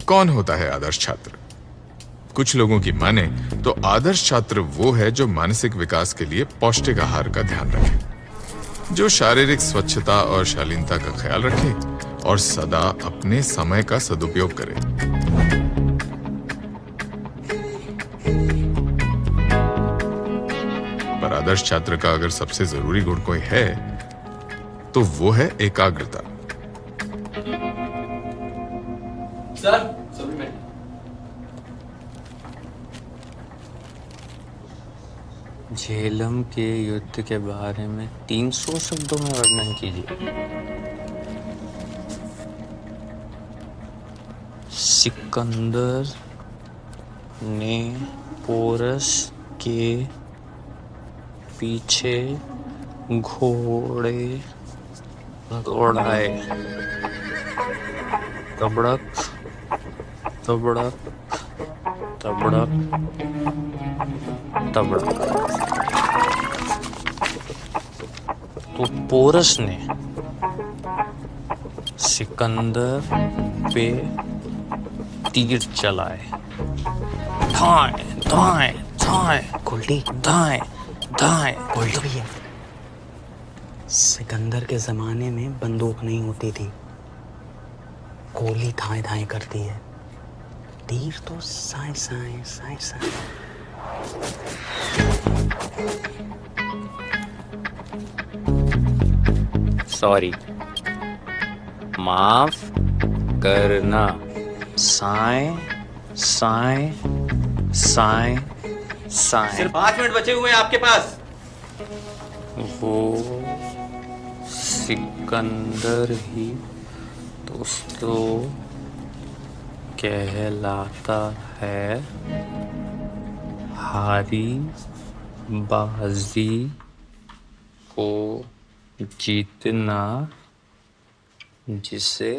कौन होता है आदर्श छात्र? कुछ लोगों की माने तो आदर्श छात्र वो है जो मानसिक विकास के लिए पौष्टिक आहार का ध्यान रखे, जो शारीरिक स्वच्छता और शालीनता का ख्याल रखे और सदा अपने समय का सदुपयोग करे। पर आदर्श छात्र का अगर सबसे जरूरी गुण कोई है तो वो है एकाग्रता। Sir, supplement. झेलम के युद्ध के बारे में 300 शब्दों में वर्णन कीजिए। सिकंदर ने पोरस के पीछे घोड़े दौड़ाए। तबड़क तबड़क तबड़क तबड़क। तो पोरस ने सिकंदर पे तीर चलाए। दाएं दाएं दाएं गोल्डी, दाएं दाएं। गोल्डी भैया, सिकंदर के जमाने में बंदूक नहीं होती थी, गोली धाएं धाएं करती है, तीर तो साए साए साए साए। सॉरी, माफ करना। साए साए साए साए। सिर्फ 5 मिनट बचे हुए हैं आपके पास। वो सिकंदर ही दोस्तों कहलाता है। हारी बाजी को जीतना जिसे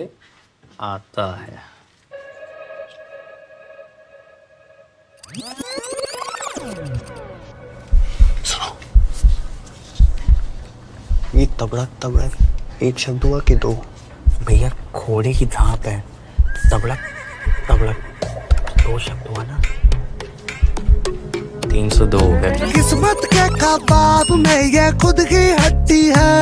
आता है। ये तबड़क तबड़क एक शब्द हुआ कि दो? भैया घोड़े की झांप है, तबड़क तबड़क 2 शब्द हुआ ना। 302 हो गए। किस्मत के कबाब में ये खुद की हड्डी है।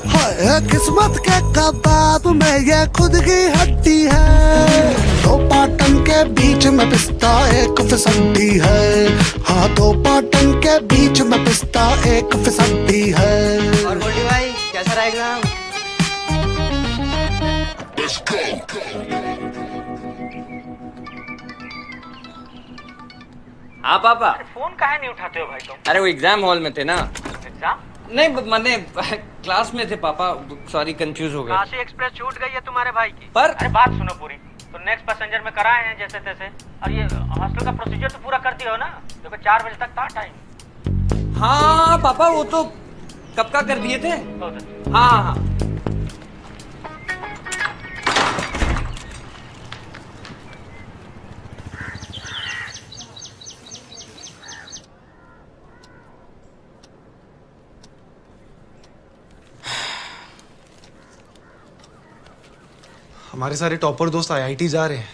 हाय, किस्मत के कबाब में ये खुद की हड्डी है। 2 पाटन के बीच में पिस्ता एक फिसड्डी है। हाँ, 2 पाटन के बीच में पिस्ता एक फिसड्डी है। और गोल्डी भाई, कैसा रहा एग्जाम? हाँ पापा। फोन काहे नहीं उठाते हो भाई तुम? अरे वो एग्जाम हॉल में थे ना। एग्जाम? नहीं मैंने क्लास में थे पापा, सॉरी कंफ्यूज हो गए। काशी एक्सप्रेस छूट गई है तुम्हारे भाई की। पर अरे बात सुनो पूरी, तो नेक्स्ट पैसेंजर में कराए हैं जैसे तैसे। और ये हॉस्टल का प्रोसीजर तो पूरा कर दिया हो ना? देखो 4 बजे तक था टाइम। हाँ पापा, वो तो कब का कर दिए थे। हाँ हाँ हाँ। हमारे सारे टॉपर दोस्त आईआईटी जा रहे हैं।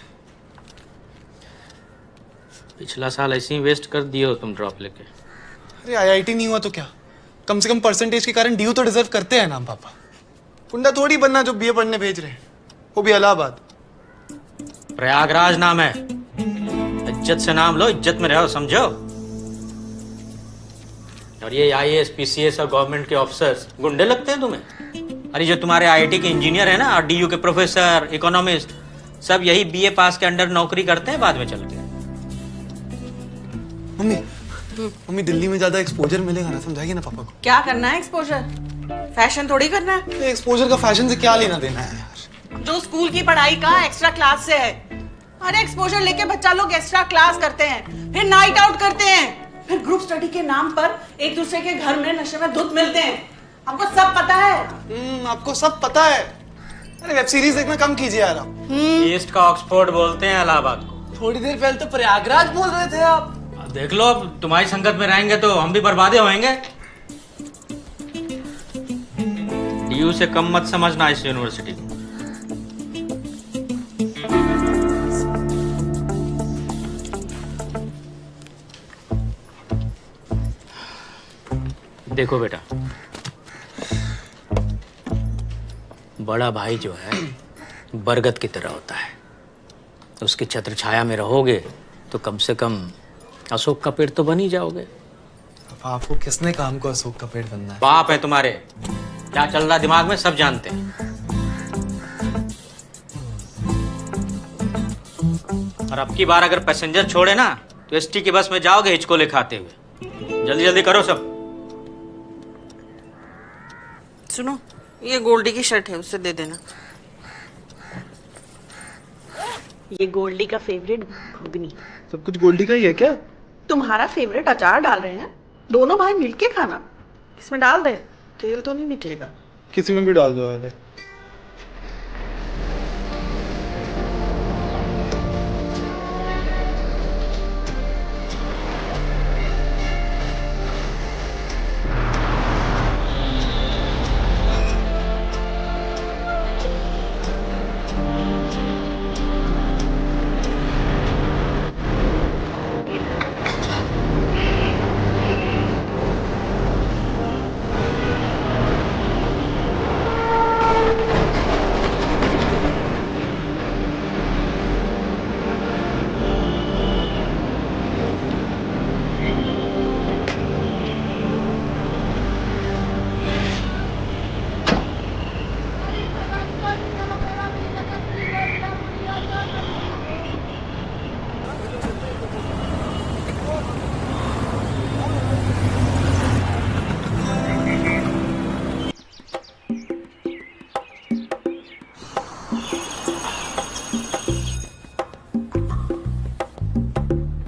पिछला साल ऐसे ही वेस्ट कर दिए हो तुम ड्रॉप लेके। अरे आईआईटी नहीं हुआ तो क्या, कम से कम परसेंटेज के कारण डीयू तो डिजर्व करते हैं ना पापा। गुंडा थोड़ी बनना जो बीए पढ़ने भेज रहे हैं, वो भी इलाहाबाद। प्रयागराज नाम है, इज्जत से नाम लो, इज्जत में रहो, समझो। और ये आईएएस पीसीएस और गवर्नमेंट के ऑफिसर्स गुंडे लगते हैं तुम्हें? अरे जो तुम्हारे आईआईटी के इंजीनियर है ना, और डीयू के प्रोफेसर, इकोनॉमिस्ट, सब यही बीए पास के अंडर नौकरी करते हैं बाद में चल के। मम्मी दिल्ली में ज्यादा एक्सपोजर मिलेगा ना, समझाइए ना पापा को। क्या करना है एक्सपोजर? फैशन थोड़ी करना है। एक्सपोजर का फैशन से क्या लेना देना है यार? जो स्कूल की पढ़ाई का एक्स्ट्रा क्लास से है। अरे एक्सपोजर लेके बच्चा लोग एक्स्ट्रा क्लास करते हैं, फिर नाइट आउट करते हैं, फिर ग्रुप स्टडी के नाम पर एक दूसरे के घर में नशे में धुत मिलते हैं। हमको सब पता है। आपको सब पता है। अरे वेब सीरीज देखना कम कीजिए यार आप। ईस्ट का ऑक्सफोर्ड बोलते हैं इलाहाबाद को। थोड़ी देर पहले तो प्रयागराज बोल रहे थे आप। देख लो, अब तुम्हारी संगत में रहेंगे तो हम भी बर्बादे होंगे। डीयू से कम मत समझना इस यूनिवर्सिटी को। देखो बेटा, बड़ा भाई जो है बरगद की तरह होता है। उसकी छत्र छाया में रहोगे तो कम से कम अशोक का पेड़ तो बन ही जाओगे। अब आपको किसने काम को अशोक का पेड़ बनना है? बाप है तुम्हारे, क्या चल रहा दिमाग में सब जानते हैं। और अब की बार अगर पैसेंजर छोड़े ना तो एसटी की बस में जाओगे हिचकोले खाते हुए। जल्दी जल्दी करो सब। सुनो, ये गोल्डी की शर्ट है, उससे दे देना। ये गोल्डी का फेवरेट घुगनी। सब कुछ गोल्डी का ही है क्या? तुम्हारा फेवरेट अचार डाल रहे हैं, दोनों भाई मिलके खाना। इसमें डाल दे, तेल तो नहीं निकलेगा। किसी में भी डाल दो। वाले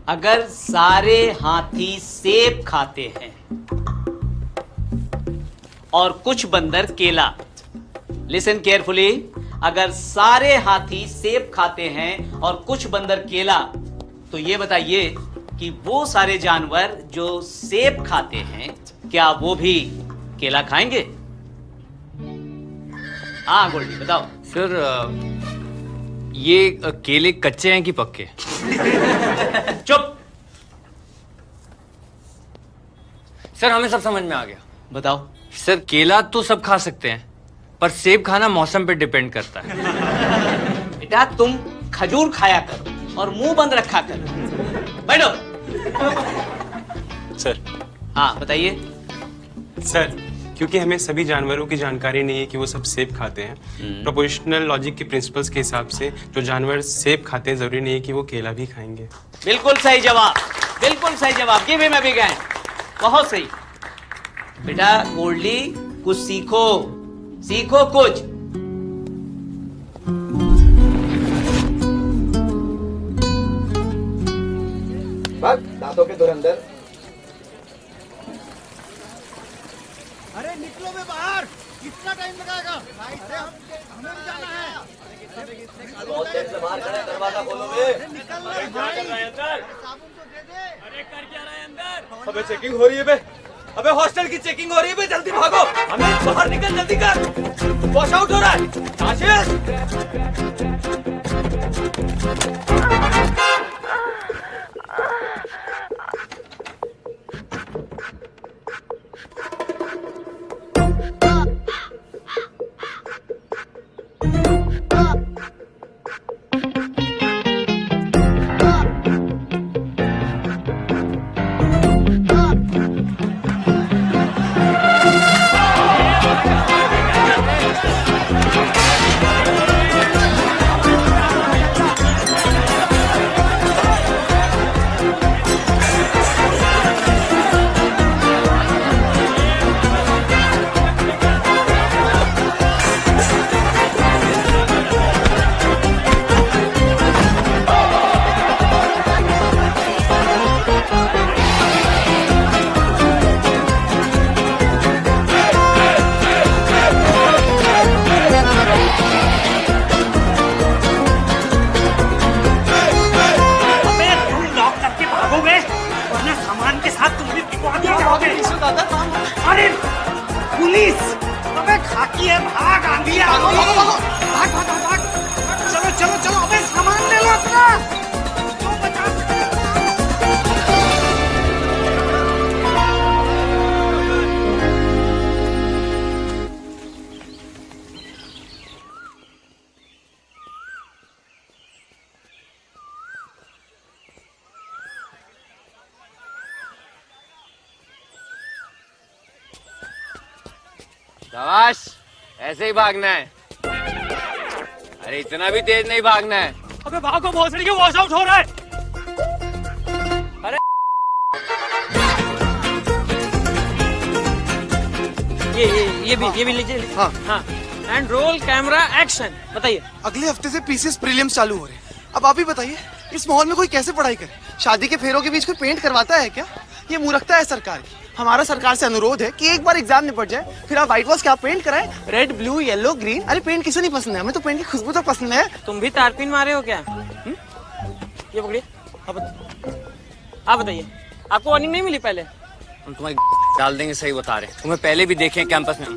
अगर सारे हाथी सेब खाते हैं और कुछ बंदर केला, लिसन केयरफुली, अगर सारे हाथी सेब खाते हैं और कुछ बंदर केला, तो ये बताइए कि वो सारे जानवर जो सेब खाते हैं क्या वो भी केला खाएंगे? हाँ गोल्डी बताओ। सर ये केले कच्चे हैं कि पक्के? चुप। सर हमें सब समझ में आ गया। बताओ। सर केला तो सब खा सकते हैं, पर सेब खाना मौसम पे डिपेंड करता है। बेटा तुम खजूर खाया करो और मुंह बंद रखा करो। बैठो। सर। हाँ बताइए। सर क्योंकि हमें सभी जानवरों की जानकारी नहीं है कि वो सब सेब खाते हैं, प्रोपोर्शनल लॉजिक के प्रिंसिपल्स के हिसाब से जो जानवर सेब खाते हैं जरूरी नहीं है कि वो केला भी खाएंगे। बिल्कुल सही जवाब, बिल्कुल सही जवाब। ये भी मैं भी गए, बहुत सही। बेटा गोल्डी कुछ सीखो, सीखो कुछ। दांतों के धुरंधर। अरे निकलो बे बाहर, कितना टाइम लगाएगा? अरे हमें भी जाना है। बहुत देर से बाहर खड़े, दरवाजा खोलो बे। निकल रहे भाई, साबुन तो दे दे। अरे कर क्या रहा है अंदर? अबे चेकिंग हो रही है बे, अबे हॉस्टल की चेकिंग हो रही है बे, जल्दी भागो। हमें बाहर निकल, जल्दी कर, वॉश आउट हो रहा है। आशीष अरे पुलिस, अबे खाकी है, भाग आंधी है, भाग भाग भाग भाग, चलो चलो चलो, अबे सामान ले लो अपना, तो बचा सकते हो। शाबाश, ऐसे ही भागना है। अरे इतना भी तेज नहीं भागना है। अबे भागो, भोसड़ी के वॉश आउट हो रहा है। ये भी लीजिए। हाँ हाँ। And roll camera action. बताइए। अगले हफ्ते से पीसीएस प्रीलिम्स चालू हो रहे हैं। अब आप ही बताइए, इस माहौल में कोई कैसे पढ़ाई करे? शादी के फेरों के बीच कोई पेंट करवाता है क्या? ये मूर्खता है सरकार की। हमारा सरकार से अनुरोध है कि एक बार एग्जाम निपट जाए, फिर आप व्हाइट वॉश क्या पेंट कराएं? Red, blue, yellow, green. अरे पेंट किसे नहीं पसंद है? हमें तो पेंट की खुशबू तो पसंद है। तुम भी तारपीन मारे हो क्या? ये पकड़िए। आप बताइए, आपको वार्निंग नहीं मिली पहले? हम तुम्हें डाल देंगे, सही बता रहे। तुम्हें पहले भी देखे कैंपस में।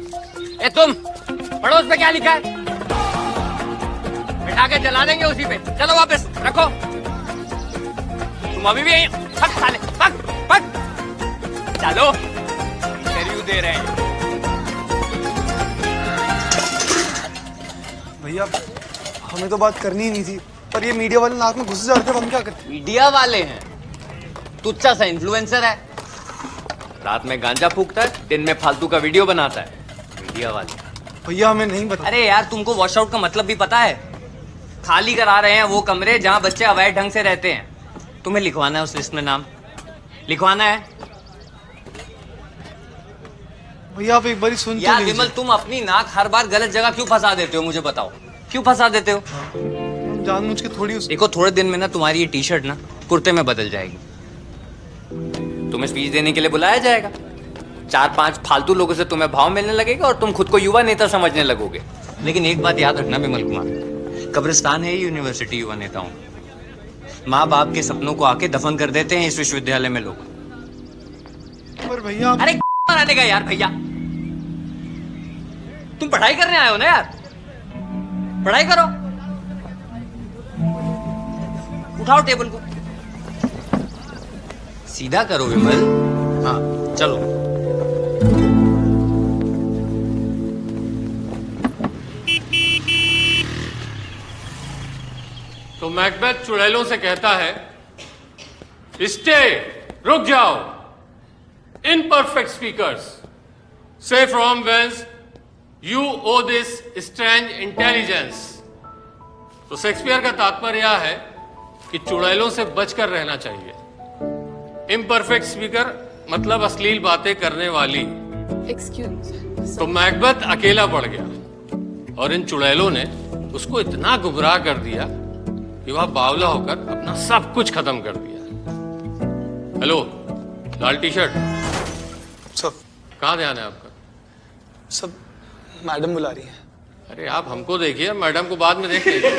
ए तुम पढ़ो, उस पे क्या लिखा है? बिठा के जला देंगे उसी पे। चलो वापस रखो। तुम अभी भी यहीं भाग साले, भाग भाग। चलो इंटरव्यू दे रहे हैं। भैया हमें तो बात करनी ही नहीं थी, पर ये मीडिया वाले नाक में घुस जाते हैं, हम क्या करते? मीडिया वाले हैं? तुच्छा सा इन्फ्लुएंसर है, रात में गांजा फूकता है, दिन में फालतू का वीडियो बनाता है। मीडिया वाले। भैया हमें नहीं पता। अरे यार, तुमको वॉश आउट का मतलब भी पता है? खाली करा रहे हैं वो कमरे जहां बच्चे अवैध ढंग से रहते हैं। तुम्हें लिखवाना है उस लिस्ट में नाम, लिखवाना है। भैया आप एक बार सुन यार विमल, तुम अपनी नाक हर बार गलत जगह क्यों फंसा देते हो? मुझे बताओ, क्यों फंसा देते हो? जानबूझ के थोड़ी। देखो थोड़े दिन में ना तुम्हारी ये टी शर्ट ना कुर्ते में बदल जाएगी। तुम्हें स्पीच देने के लिए बुलाया जाएगा, 4-5 फालतू लोगों से तुम्हें भाव मिलने लगेगा और तुम खुद को युवा नेता समझने लगोगे। लेकिन एक बात याद रखना विमल कुमार, कब्रिस्तान है यूनिवर्सिटी युवा नेताओं। माँ बाप के सपनों को आके दफन कर देते हैं इस विश्वविद्यालय में लोग। पर भैया अरे आने का यार, भैया तुम पढ़ाई करने आए हो ना यार, पढ़ाई करो। उठाओ टेबल को, सीधा करो विमल। हाँ चलो। तो मैकबेथ चुड़ैलों से कहता है, स्टे, रुक जाओ। Imperfect speakers, say from whence you owe this strange intelligence. तो शेक्सपियर का तात्पर्य यह है कि चुड़ैलों से बचकर रहना चाहिए। इम्परफेक्ट स्पीकर मतलब अश्लील बातें करने वाली। तो मैकबेथ अकेला पड़ गया और इन चुड़ैलों ने उसको इतना गुमराह कर दिया कि वह बावला होकर अपना सब कुछ खत्म कर दिया। हेलो, लाल टी शर्ट, सब कहाँ ध्यान है आपका? सब मैडम बुला रही है। अरे आप हमको देखिए, मैडम को बाद में देख लीजिए।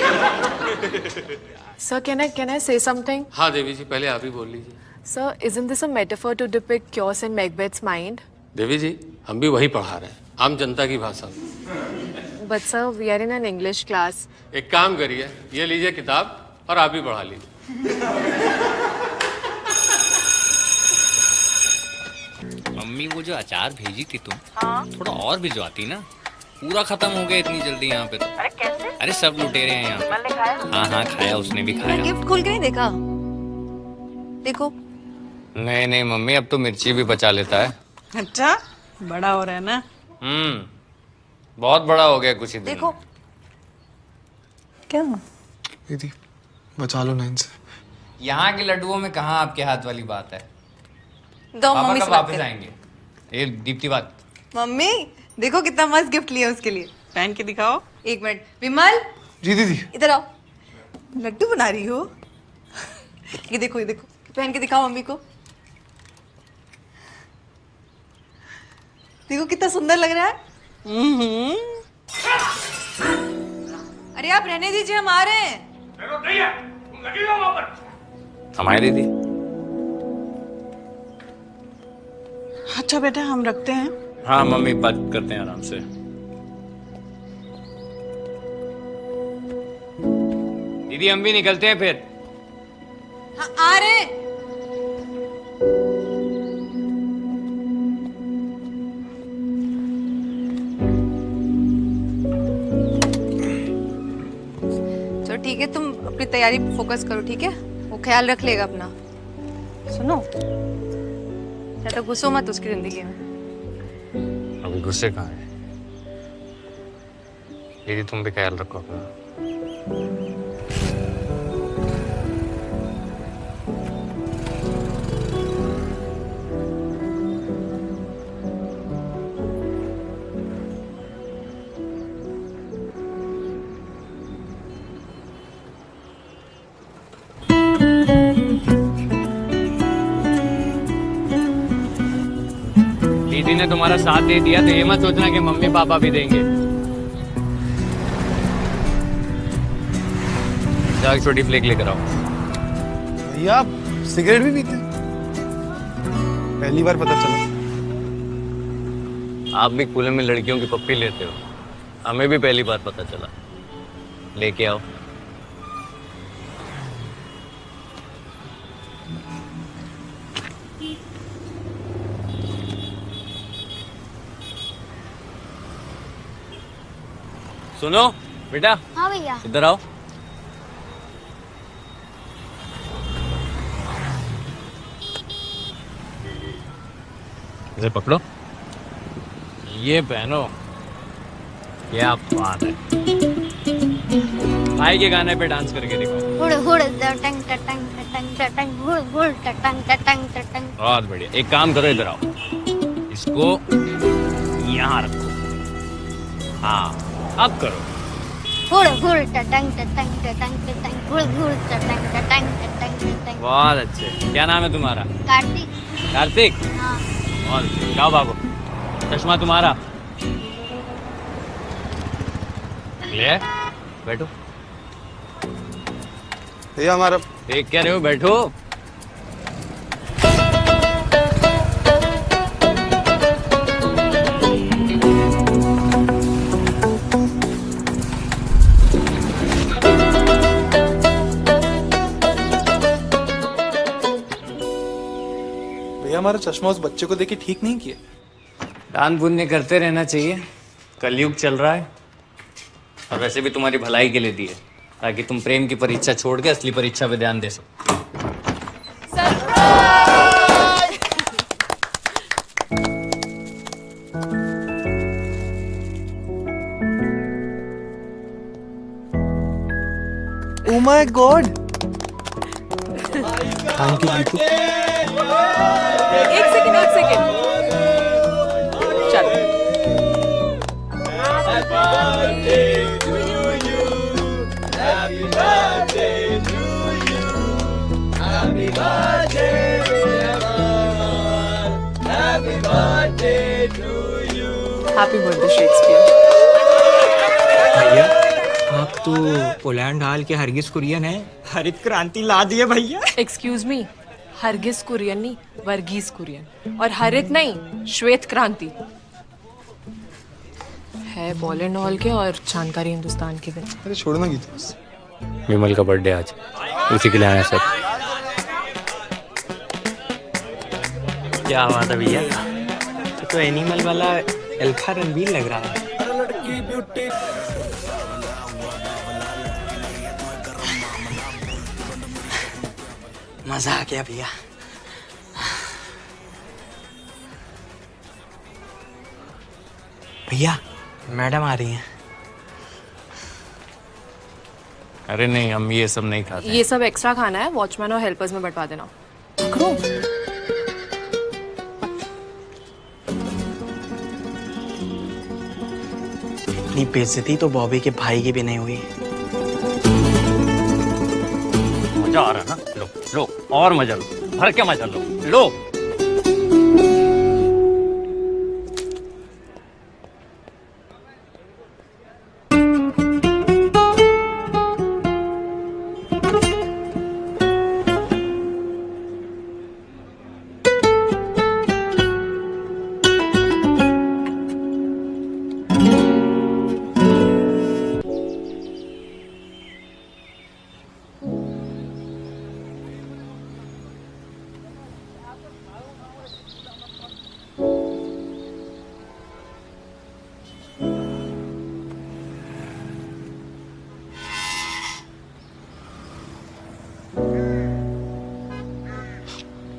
Sir, can I say something? हाँ देवी जी, पहले आप ही बोल लीजिए। Sir, isn't this a metaphor to depict chaos in Macbeth's mind? देवी जी, हम भी वही पढ़ा रहे हैं, आम जनता की भाषा में। But sir, we are in an English class. एक काम करिए, ये लीजिए किताब और आप ही पढ़ा लीजिए। मम्मी वो जो अचार भेजी थी तुम, थोड़ा और भिजवाती ना, पूरा खत्म हो गया इतनी जल्दी यहाँ पे तो। अरे कैसे? अरे सब लुटेरे हैं यहाँ। मैंने खाया? हाँ खाया, उसने भी खाया। गिफ्ट खोल के नहीं देखा? देखो। नहीं मम्मी, अब तो मिर्ची भी बचा लेता है। अच्छा, बड़ा हो रहा है ना? बहुत बड़ा हो गया कुछ ही दिन। देखो। क्या? दीदी बचा लो ना इनसे। यहाँ के लड्डुओं में कहाँ आपके हाथ वाली बात है? दो पापा मम्मी कब से बात वापस कर। आएंगे? ये दीप्ति बात। मम्मी देखो कितना मस्त गिफ्ट लिया उसके लिए। पहन के दिखाओ। एक मिनट, विमल जी दीदी। इधर आओ। लड्डू बना रही हो? ये देखो पहन के दिखाओ मम्मी को। देखो कितना सुंदर लग रहा है। अरे आप रहने दीजिए, हम आ रहे हैं। हमारे दीदी। अच्छा बेटा, हम रखते हैं। हाँ मम्मी, बात करते हैं आराम से। दीदी हम भी निकलते हैं फिर। हाँ आ रहे हैं। चलो ठीक है, तुम अपनी तैयारी पे फोकस करो, ठीक है? वो ख्याल रख लेगा अपना। सुनो, ज्यादा गुस्सो मत उसकी जिंदगी में। अभी गुस्से कहाँ है? दीदी तुम भी ख्याल रखो अपना। दीदी ने तुम्हारा साथ दे दिया तो ये मत सोचना कि मम्मी पापा भी देंगे। जाओ एक छोटी फ्लेक लेकर आओ। भैया आप सिगरेट भी पीते हैं? पहली बार पता चला। आप भी खुले में लड़कियों की पप्पी लेते हो, हमें भी पहली बार पता चला। लेके आओ। सुनो बेटा। हाँ भैया। इधर आओ। इसे पकड़ो, ये पहनो। क्या बात है। भाई के गाने पे डांस करके दिखाओ। हुड़ हुड़ टटंग टटंग टटंग टटंग हुड़ हुड़ टटंग टटंग टटंग। बहुत बढ़िया। एक काम करो, इधर आओ, इसको यहाँ रखो। हाँ अब करो। हुड़ हुड़ टटंग टटंग टटंग टटंग हुड़ हुड़ टटंग टटंग टटंग टटंग। बहुत अच्छे। क्या नाम है तुम्हारा? कार्तिक। कार्तिक। हाँ। बहुत अच्छे। जाओ भागो। चश्मा तुम्हारा ले, बैठो। भैया हमारा देख क्या रहे हो, बैठो। भैया हमारा चश्मा उस बच्चे को देके ठीक नहीं किया। दान पुण्य करते रहना चाहिए, कलयुग चल रहा है। और वैसे भी तुम्हारी भलाई के लिए दिए, ताकि तुम प्रेम की परीक्षा छोड़ के असली परीक्षा पे ध्यान दे सको। Oh my God! Thank you, Ritu. एक सेकंड चल। Happy birthday Shakespeare. भैया आप तो पोलैंड हाल के हरगिज कुरियन हैं, हरित क्रांति ला दिए भैया। एक्सक्यूज मी, हरगिज कुरियन नहीं, वर्गीज कुरियन। और हरित नहीं, श्वेत क्रांति है। पोलैंड हॉल के और जानकारी हिंदुस्तान के दिन। अरे छोड़ना गीता। विमल का बर्थडे आज, उसी के लिए आया सब। क्या बात है भैया, तो एनिमल वाला अल्फा रणबीर लग रहा है। मजा आ गया भैया। भैया मैडम आ रही हैं। अरे नहीं, हम ये सब नहीं खाते। ये सब एक्स्ट्रा खाना है, वॉचमैन और हेल्पर्स में बंटवा देना। पकड़ो। इतनी बेइज्जती तो बॉबी के भाई की भी नहीं हुई। मजा आ रहा है ना? लो लो और मजा लो, भर के मजा लो। लो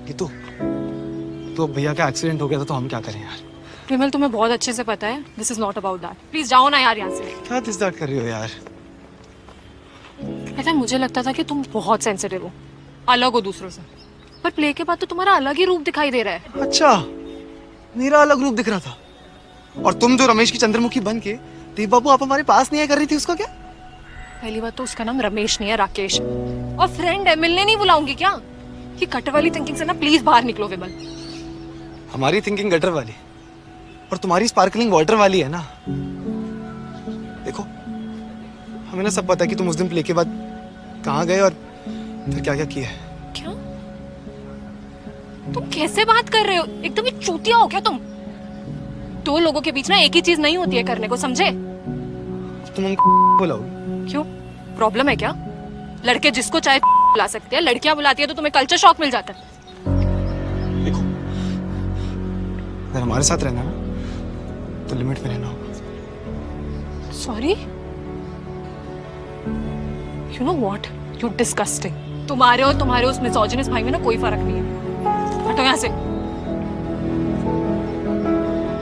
गीतू, तो भैया का एक्सीडेंट हो गया था तो हम क्या करें यार? विमल तुम्हें बहुत अच्छे से पता है this is not about that. Please जाओ ना यार यहाँ से। क्या दिस दैट कर रही हो यार? पता है मुझे लगता था कि तुम बहुत सेंसिटिव हो, अलग हो दूसरों से, पर प्ले के बाद तो तुम्हारा अलग ही रूप दिखाई दे रहा है। अच्छा, मेरा अलग रूप दिख रहा था। और तुम जो रमेश की चंद्रमुखी बन के देव बाबू आप हमारे पास नहीं आया कर रही थी, उसका क्या? पहली बात तो उसका नाम रमेश नहीं है, राकेश, और फ्रेंड है, मिलने नहीं बुलाऊंगी क्या? ये कट वाली थिंकिंग से ना प्लीज बाहर निकलो विमल। हमारी थिंकिंग गटर वाली और तुम्हारी स्पार्कलिंग वाटर वाली है ना। देखो, हमें ना सब पता है कि तुम उस दिन प्ले के बाद कहाँ गए और फिर क्या क्या किया है। क्या? तुम कैसे बात कर रहे हो? एकदम ही चूतिया हो क्या तुम? दो लोगों के बीच ना एक ही चीज नहीं होती है करने को, समझे? तुम हमको बुलाओगे? क्यों, प्रॉब्लम है क्या? लड़के जिसको चाहे बुला सकते हैं, लड़कियां बुलाती है तो तुम्हें कल्चर शॉक मिल जाता है। देखो, अगर हमारे साथ रहना ना तो लिमिट में रहना होगा। Sorry, you know what, you disgusting. तुम्हारे और तुम्हारे उस मिसोजिनिस्ट भाई में ना कोई फर्क नहीं है। हटो यहाँ से।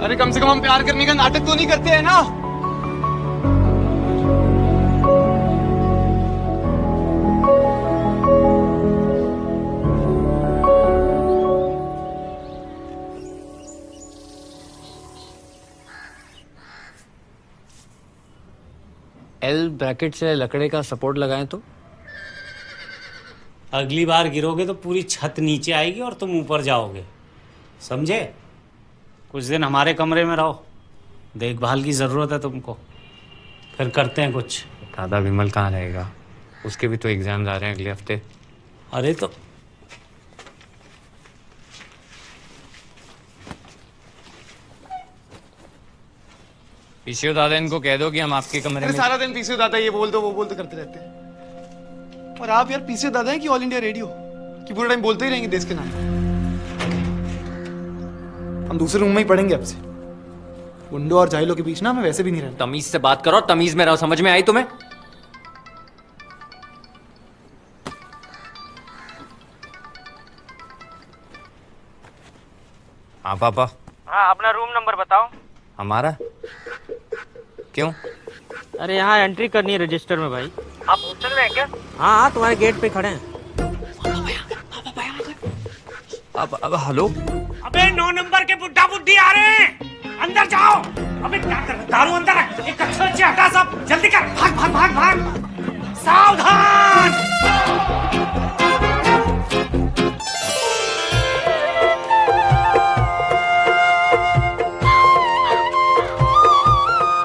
अरे कम से कम हम प्यार करने का नाटक तो नहीं करते हैं ना। एल ब्रैकेट से लकड़े का सपोर्ट लगाएं तो अगली बार गिरोगे तो पूरी छत नीचे आएगी और तुम ऊपर जाओगे, समझे? कुछ दिन हमारे कमरे में रहो, देखभाल की ज़रूरत है तुमको, फिर करते हैं कुछ। दादा विमल कहाँ रहेगा? उसके भी तो एग्जाम्स आ रहे हैं अगले हफ्ते। अरे तो पीछे दादा इनको कह दो कि हम आपके कमरे अरे में। सारा दिन पीसीओ दादा ये बोल दो वो बोल दो करते रहते हैं। और आप यार पीसीओ दादा हैं कि ऑल इंडिया रेडियो कि पूरा टाइम बोलते ही रहेंगे देश के नाम? हम दूसरे रूम में ही पढ़ेंगे अब से। गुंडों और जाहिलों के बीच ना हमें वैसे भी नहीं रहना। तमीज से बात करो, तमीज में रहो, समझ में आई तुम्हें? हाँ पापा। हाँ, अपना रूम नंबर बताओ। हमारा क्यों? अरे यहाँ एंट्री करनी है रजिस्टर में भाई। आप हॉस्टल में हैं क्या? हाँ हाँ, तुम्हारे गेट पे खड़े हैं। अब हेलो। अबे 9 नंबर के बुड्ढा बुड्ढी आ रहे हैं, अंदर जाओ। अबे क्या कर रहे हो? दारू अंदर रख, एक कचरा नीचे हटा, सब जल्दी कर, भाग भाग भाग भाग, सावधान।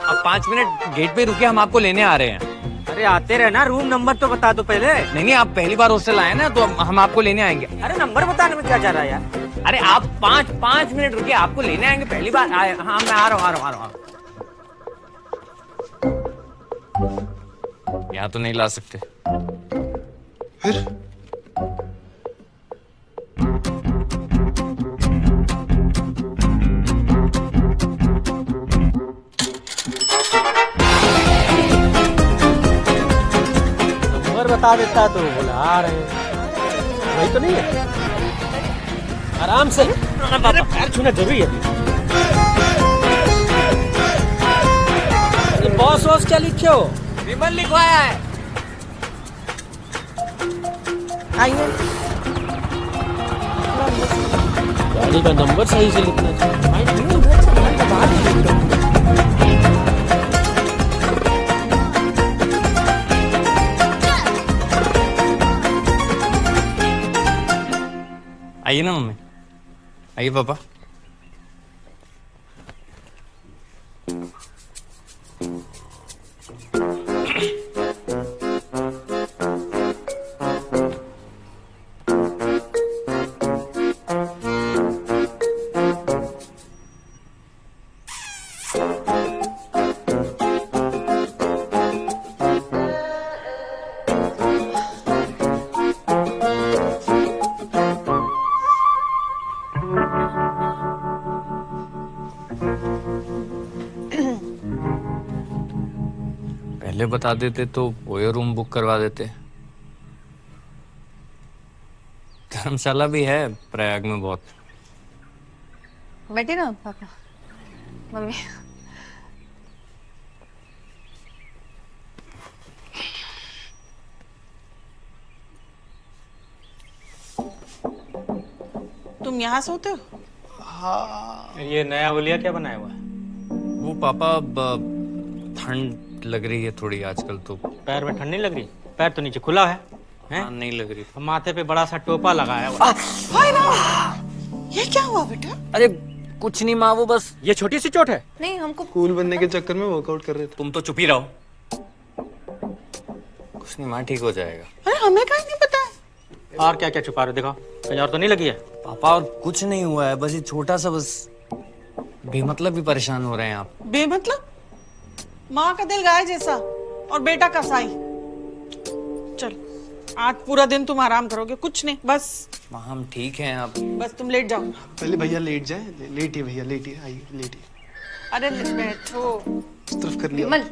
अब 5 मिनट गेट पे रुके, हम आपको लेने आ रहे हैं। अरे आते रहे ना, रूम नंबर तो बता दो पहले। नहीं, आप पहली बार हॉस्टल आए ना तो हम आपको लेने आएंगे। अरे नंबर बताने में क्या जा रहा है यार? अरे आप 5 मिनट रुके, आपको लेने आएंगे, पहली बार आए। हाँ मैं आ रहा हूँ। यहाँ तो नहीं ला सकते। फिर नंबर बता देता तो बोला आ रहे हैं, वही तो नहीं है। आराम से, अरे पैर छूना जरूरी है। बॉस वॉस क्या लिखे हो? विमल लिखवाया है। आइए, गाड़ी का नंबर सही से लिखना चाहिए। आइए ना मम्मी, आइए पापा। पहले बता देते तो वो रूम बुक करवा देते। धर्मशाला भी है प्रयाग में बहुत। बैठे ना पापा। मम्मी तुम यहाँ सोते हो? ये नया हुलिया क्या बनाया हुआ है? वो पापा ठंड लग रही है थोड़ी आजकल तो। पैर में ठंड नहीं लग रही? पैर तो नीचे खुला है, हैं? हाँ, नहीं लग रही। माथे पे बड़ा सा टोपा लगाया हुआ है। हाय राम, ये क्या हुआ बेटा? अरे कुछ नहीं माँ, वो बस ये छोटी सी चोट है। नहीं हमको कूल बनने के चक्कर में वर्कआउट कर रहे थे। तुम तो चुप ही रहो। कुछ नहीं माँ, ठीक हो जाएगा। अरे हमें कहीं नहीं पता है। और क्या क्या छुपा रहे हो? दिखाओ, कहीं और तो नहीं लगी है? पापा और कुछ नहीं हुआ है, बस ये छोटा सा, बस बेमतलब भी परेशान हो रहे हैं आप। बेमतलब? माँ का दिल गाय जैसा और बेटा कसाई। चल आज पूरा दिन तुम आराम करोगे, कुछ नहीं, बस माँ हम ठीक हैं आप। बस तुम लेट जाओ। पहले भैया लेट जाए, लेटिए भैया, लेटिए, आइए लेटिए। अरे बैठो। इस तरफ कर लिया। विमल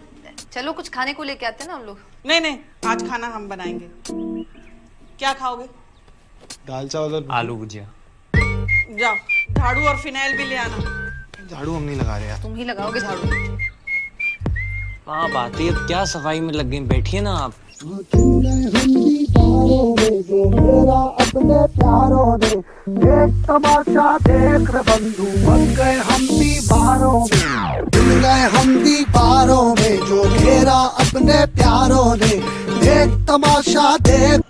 चलो कुछ खाने को लेके आते हैं ना हम लोग। नहीं नहीं, आज खाना हम बनाएंगे। क्या खाओगे? दाल चावल और आलू भुजिया। जाओ झाड़ू और फिनाइल भी ले आना। झाड़ू हम नहीं लगा रहे यार। तुम ही लगाओगे झाड़ू। हाँ बात है, अब क्या सफाई में लग गई, बैठिए ना आप। अपने प्यारों ने एक तमाशा देख रे बंधु, बन गए हम दीवारों में, मिल गए हम दीवारों में, जो घेरा अपने प्यारों ने एक तमाशा देख।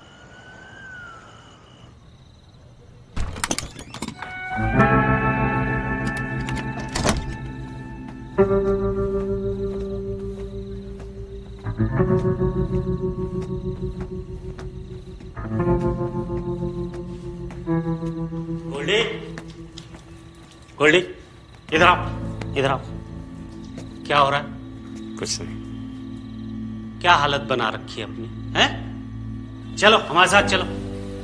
गोल्डी, गोल्डी, इधर आओ, इधर आओ। क्या हो रहा है? कुछ नहीं। क्या हालत बना रखी है अपनी, हैं? चलो हमारे साथ चलो,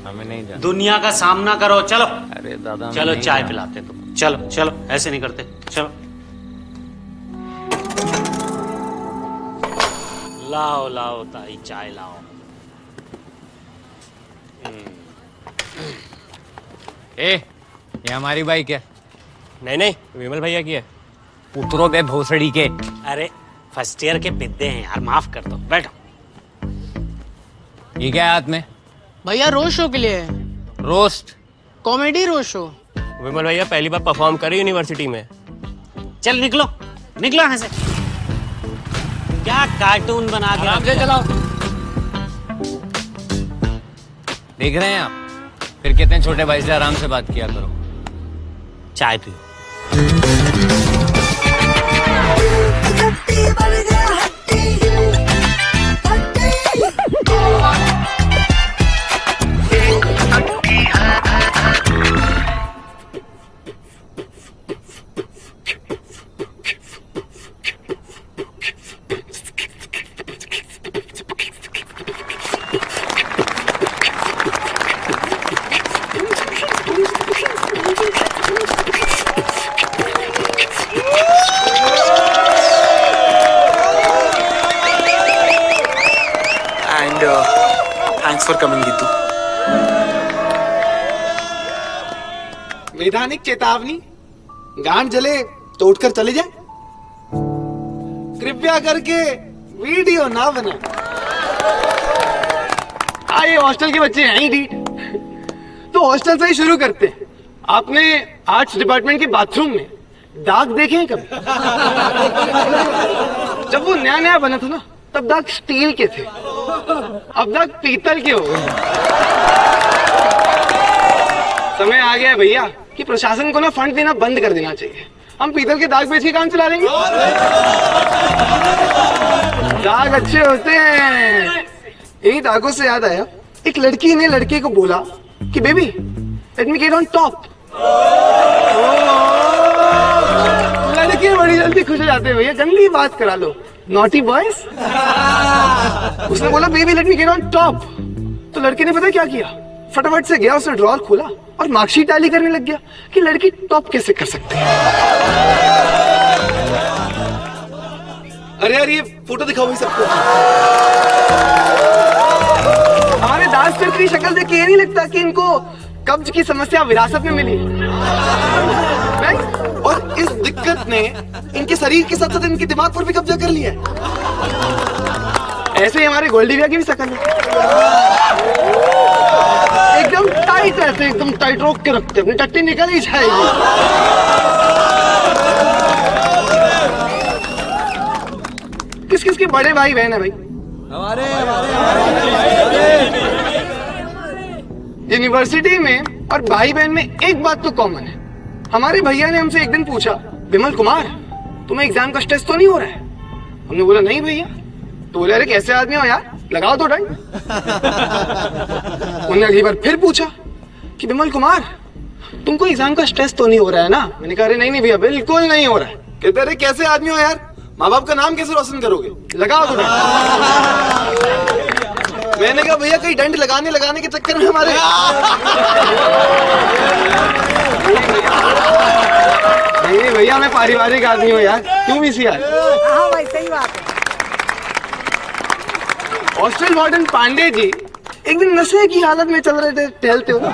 हमें नहीं जाना। दुनिया का सामना करो, चलो। अरे दादा चलो चाय पिलाते तुम, चलो चलो, ऐसे नहीं करते, चलो। लाओ लाओ ताई, चाय लाओ। ये हमारी बाइक है। नहीं नहीं, विमल भैया की है। उतरो बे भोसड़ी के। अरे फर्स्ट ईयर के बिद्दे हैं यार, माफ कर दो, बैठो। ये क्या है हाथ में? भैया रोज शो के लिए है, रोस्ट? कॉमेडी रोज शो। विमल भैया पहली बार परफॉर्म करे यूनिवर्सिटी में। चल निकलो, निकलो यहाँ से। क्या कार्टून बना के आराम से चलाओ। देख रहे हैं आप, फिर कहते हैं छोटे भाई से आराम से बात किया करो। चाय पियो। Thanks for coming Geetu. वैधानिक चेतावनी, गांड जले तो उठकर चले जाए, कृपया करके वीडियो ना बना। ये हॉस्टल के बच्चे हैं ही ढीठ, तो हॉस्टल से ही शुरू करते हैं। आपने आर्ट्स डिपार्टमेंट के बाथरूम में दाग देखे हैं कभी? जब वो नया नया बना था ना, तब दाग स्टील के थे, अब दाग पीतल के हो गए। समय आ गया है भैया कि प्रशासन को ना फंड देना बंद कर देना चाहिए। हम पीतल के दाग बेच के काम चला लेंगे। दाग अच्छे होते हैं। इन्हीं दागों से याद आया, एक लड़की ने लड़के को बोला कि baby let me get on top. लड़के बड़ी जल्दी खुश हो जाते हैं भैया, गंदी बात करा लो, नॉटी बॉयज। उसने बोला baby let me get on top, तो लड़के ने पता क्या किया, फटाफट से गया, उसने ड्रॉअर खोला और मार्कशीट टैली करने लग गया कि लड़की टॉप कैसे कर सकती है। अरे यार ये फोटो दिखाओ भाई सबको। हमारे दास सर की शक्ल देख के ये नहीं लगता कि इनको कब्ज की समस्या विरासत में मिली। और इस दिक्कत ने इनके शरीर के साथ साथ इनके दिमाग पर भी कब्जा कर लिया है। ऐसे ही हमारे गोल्डी भैया की भी शकल है, एकदम टाइट, ऐसे एकदम टाइट रोक के रखते, अपनी टट्टी निकल ही जाएगी। किस किस के बड़े भाई बहन है भाई? यूनिवर्सिटी में और भाई बहन में एक बात तो कॉमन है। हमारे भैया ने हमसे एक दिन पूछा, विमल कुमार तुम्हें एग्जाम का स्ट्रेस तो नहीं हो रहा है? हमने बोला नहीं भैया। तो बोले अरे कैसे आदमी हो यार, लगाओ तो टाइम। उन्होंने अगली बार फिर पूछा कि विमल कुमार तुमको एग्जाम का स्ट्रेस तो नहीं हो रहा है ना? मैंने कहा अरे नहीं भैया बिल्कुल नहीं हो रहा है। कहते अरे कैसे आदमी हो यार, माँ बाप का नाम कैसे रोशन करोगे, लगाओ तो टाइम। मैंने कहा भैया कहीं डेंट लगाने के चक्कर में हमारे नहीं भैया, मैं पारिवारिक आदमी हूँ यार, क्यों भी यार। हाँ भाई सही बात है। हॉस्टल वार्डन पांडे जी एक दिन नशे की हालत में चल रहे थे टहलते हुए।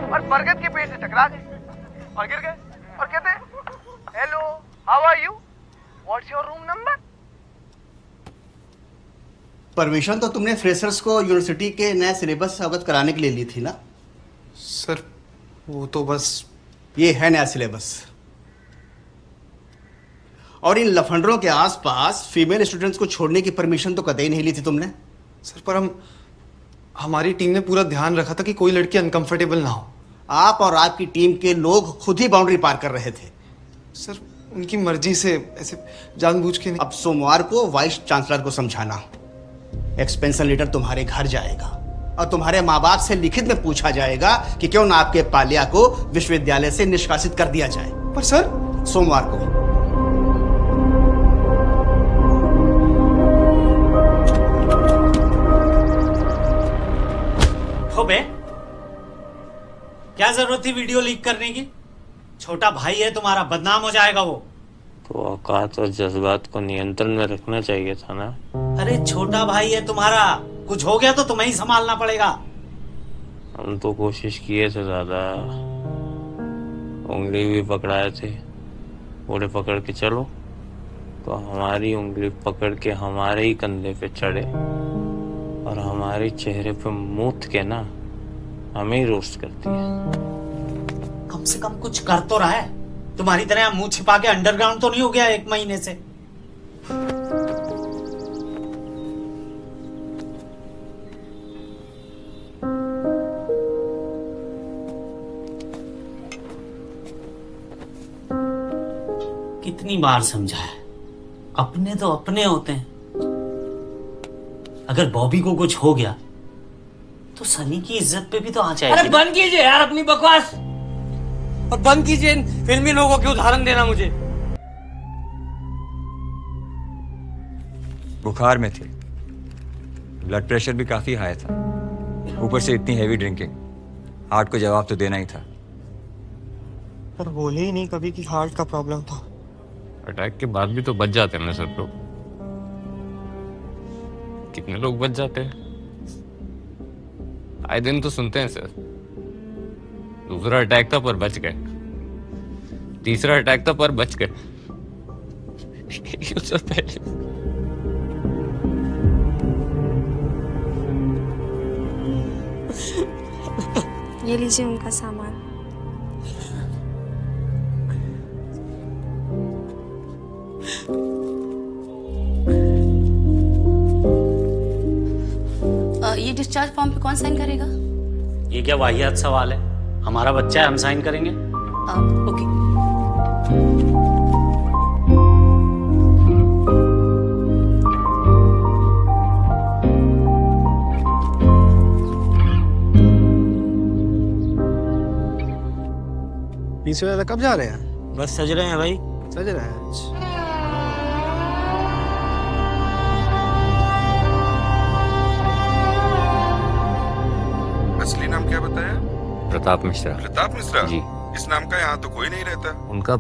और बरगद के पेड़ से टकरा गए और गिर गए और कहते hello how are you, what's your room number. Permission तो तुमने फ्रेशर्स को यूनिवर्सिटी के नए सिलेबस से अवगत कराने के लिए ली थी ना? सर वो तो बस ये है नया सिलेबस, और इन लफंडरों के आसपास फीमेल स्टूडेंट्स को छोड़ने की परमिशन तो कतई नहीं ली थी तुमने। सर पर हमारी टीम ने पूरा ध्यान रखा था कि कोई लड़की अनकंफर्टेबल ना हो। आप और आपकी टीम के लोग खुद ही बाउंड्री पार कर रहे थे। सर उनकी मर्जी से, ऐसे जानबूझ के नहीं। अब सोमवार को वाइस चांसलर को समझाना, एक्सपेंशन लेटर तुम्हारे घर जाएगा और तुम्हारे माँ बाप से लिखित में पूछा जाएगा कि क्यों ना आपके पालिया को विश्वविद्यालय से निष्कासित कर दिया जाए। पर सर सोमवार को। बे क्या जरूरत थी वीडियो लीक करने की? छोटा भाई है तुम्हारा, बदनाम हो जाएगा वो। तो औकात और जज्बात को नियंत्रण में रखना चाहिए था ना। अरे छोटा भाई है तुम्हारा, कुछ हो गया तो तुम्हें ही संभालना पड़ेगा। हम तो कोशिश किए थे दादा, उंगली भी पकड़ाए थे, बोले पकड़ के चलो, तो हमारी उंगली पकड़ के हमारे ही कंधे पे चढ़े और हमारे चेहरे पे मूत के ना हमें ही रोस्ट करती है। कम से कम कुछ कर तो रहा है, तुम्हारी तरह मुंह छिपा के अंडरग्राउंड तो नहीं हो गया 1 महीने से। कितनी बार समझा है, अपने तो अपने होते हैं। अगर बॉबी को कुछ हो गया तो सनी की इज्जत पे भी तो आ जाएगी। अरे बंद कीजिए यार अपनी बकवास, और बंद कीजिए इन फिल्मी लोगों के उदाहरण देना मुझे। बुखार में थे, ब्लड प्रेशर भी काफी हाई था, ऊपर से इतनी हैवी ड्रिंकिंग, हार्ट को जवाब तो देना ही था। पर बोले ही नहीं कभी कि हार्ट का प्रॉब्लम था। अटैक के बाद भी तो बच जाते हैं ना सर लोग, कितने लोग बच जाते हैं आए दिन तो सुनते हैं सर। दूसरा अटैक था पर बच गए, तीसरा अटैक था पर बच गए। ये पहले ये लीजिए उनका सामान। ये डिस्चार्ज फॉर्म पे कौन साइन करेगा? ये क्या वाहियात सवाल है, हमारा बच्चा है, हम साइन करेंगे। ओके। पीछे वाला कब जा रहे हैं? बस सज रहे हैं भाई, सज रहे हैं। असली प्रताप मिश्रा। प्रताप मिश्रा जी। इस नाम का यहाँ तो कोई नहीं रहता। उनका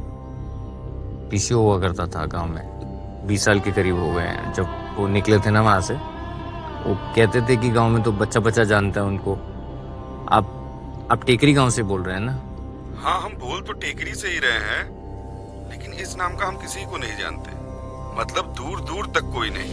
पीसीओ हुआ करता था गांव में, 20 साल के करीब हो गए हैं। जब वो निकले थे ना वहाँ से, वो कहते थे कि गांव में तो बच्चा बच्चा जानता है उनको। आप टेकरी गांव से बोल रहे हैं ना? हाँ, हम बोल तो टेकरी से ही रहे हैं, लेकिन इस नाम का हम किसी को नहीं जानते। मतलब दूर दूर तक कोई नहीं।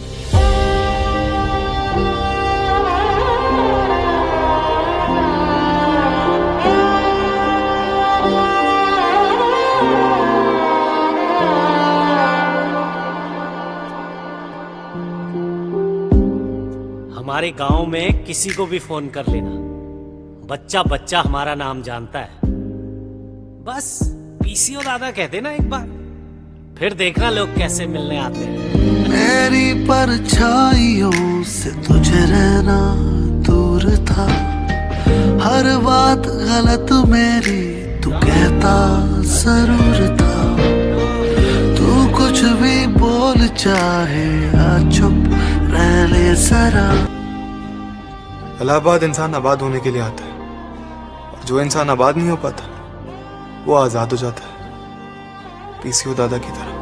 हमारे गांव में किसी को भी फोन कर लेना, बच्चा बच्चा हमारा नाम जानता है। बस पीसीओ दादा कह देना एक बार, फिर देखना लोग कैसे मिलने आते हैं। मेरी परछाइयों से तुझे रहना दूर था, हर बात गलत मेरी तू कहता जरूर था। तू कुछ भी बोल चाहे या चुप रह ले जरा। इलाहाबाद इंसान आबाद होने के लिए आता है, और जो इंसान आबाद नहीं हो पाता वो आजाद हो जाता है, पीसीओ दादा की तरह।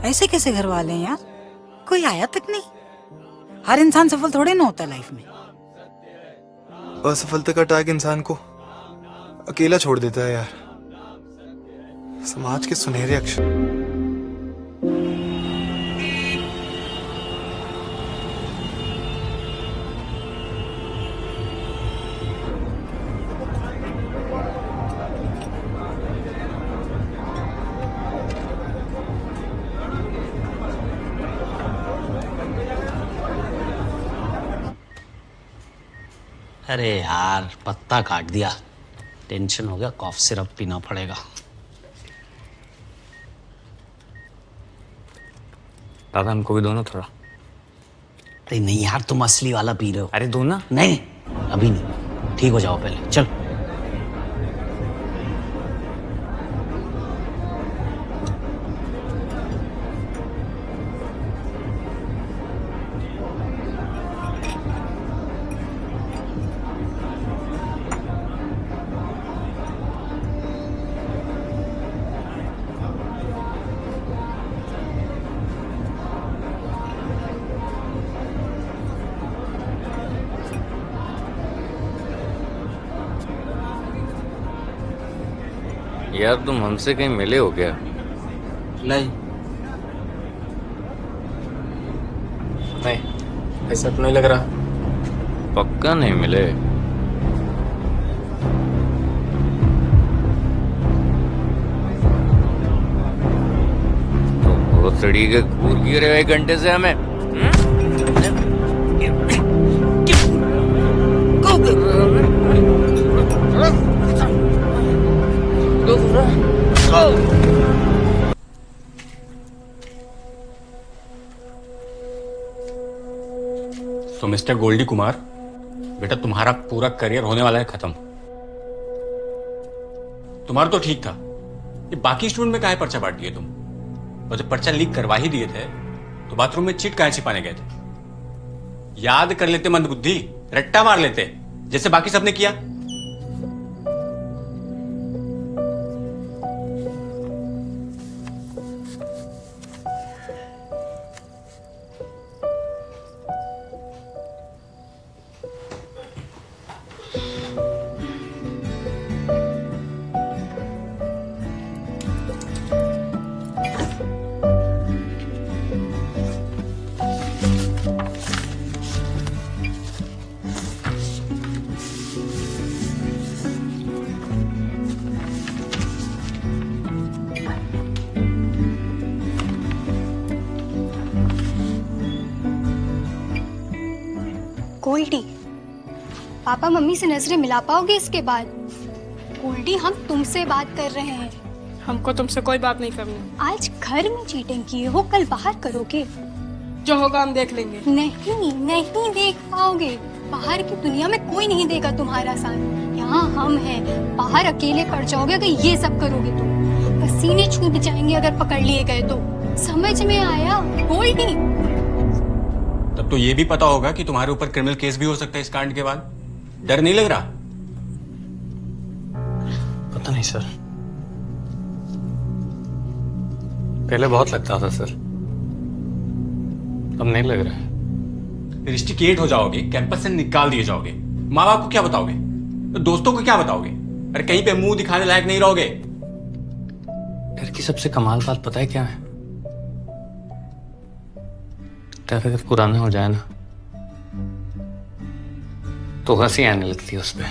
ऐसे कैसे घर वाले हैं यार, कोई आया तक नहीं। हर इंसान सफल थोड़े ना होता लाइफ में। असफलता का टैग इंसान को अकेला छोड़ देता है यार। समाज के सुनहरे अक्षर। अरे यार पत्ता काट दिया, टेंशन हो गया, कॉफ सिरप पीना पड़ेगा। दादा हमको भी दो ना थोड़ा। अरे नहीं यार, तुम असली वाला पी रहे हो। अरे दो ना। नहीं अभी नहीं, ठीक हो जाओ पहले, चल। यार तुम हमसे कहीं मिले हो क्या? नहीं, ऐसा तो नहीं लग रहा। पक्का नहीं मिले? तो भोसड़ी के घूर गिरे हुए 1 घंटे से हमें। तो मिस्टर गोल्डी कुमार, बेटा तुम्हारा पूरा करियर होने वाला है खत्म। तुम्हारा तो ठीक था, ये बाकी स्टूडेंट में काहे पर्चा बांट दिए तुम? और जब पर्चा लीक करवा ही दिए थे तो बाथरूम में चिट काहे छिपाने गए थे? याद कर लेते मंदबुद्धि, रट्टा मार लेते जैसे बाकी सबने किया। गोल्डी, पापा मम्मी से नजरें मिला पाओगे इसके बाद? गोल्डी, हम तुमसे बात कर रहे हैं। हमको तुमसे कोई बात नहीं करनी। आज घर में चीटिंग किए हो, कल बाहर करोगे। जो होगा हम देख लेंगे। नहीं नहीं देख पाओगे, बाहर की दुनिया में कोई नहीं देगा तुम्हारा साथ। यहाँ हम हैं, बाहर अकेले पड़ जाओगे अगर ये सब करोगे तो। पसीने छूट जाएंगे अगर पकड़ लिए गए तो। समझ में आया गोल्डी? तब तो ये भी पता होगा कि तुम्हारे ऊपर क्रिमिनल केस भी हो सकता है इस कांड के बाद। डर नहीं लग रहा? पता नहीं सर, पहले बहुत लगता था सर, अब नहीं लग रहा है। रिस्ट्रिकेट हो जाओगे, कैंपस से निकाल दिए जाओगे, माँ बाप को क्या बताओगे, तो दोस्तों को क्या बताओगे? अरे कहीं पे मुंह दिखाने लायक नहीं रहोगे। डर की सबसे कमाल बात पता है क्या है? डर अगर पुराना हो जाए ना तो हंसी आने लगती है उस पर।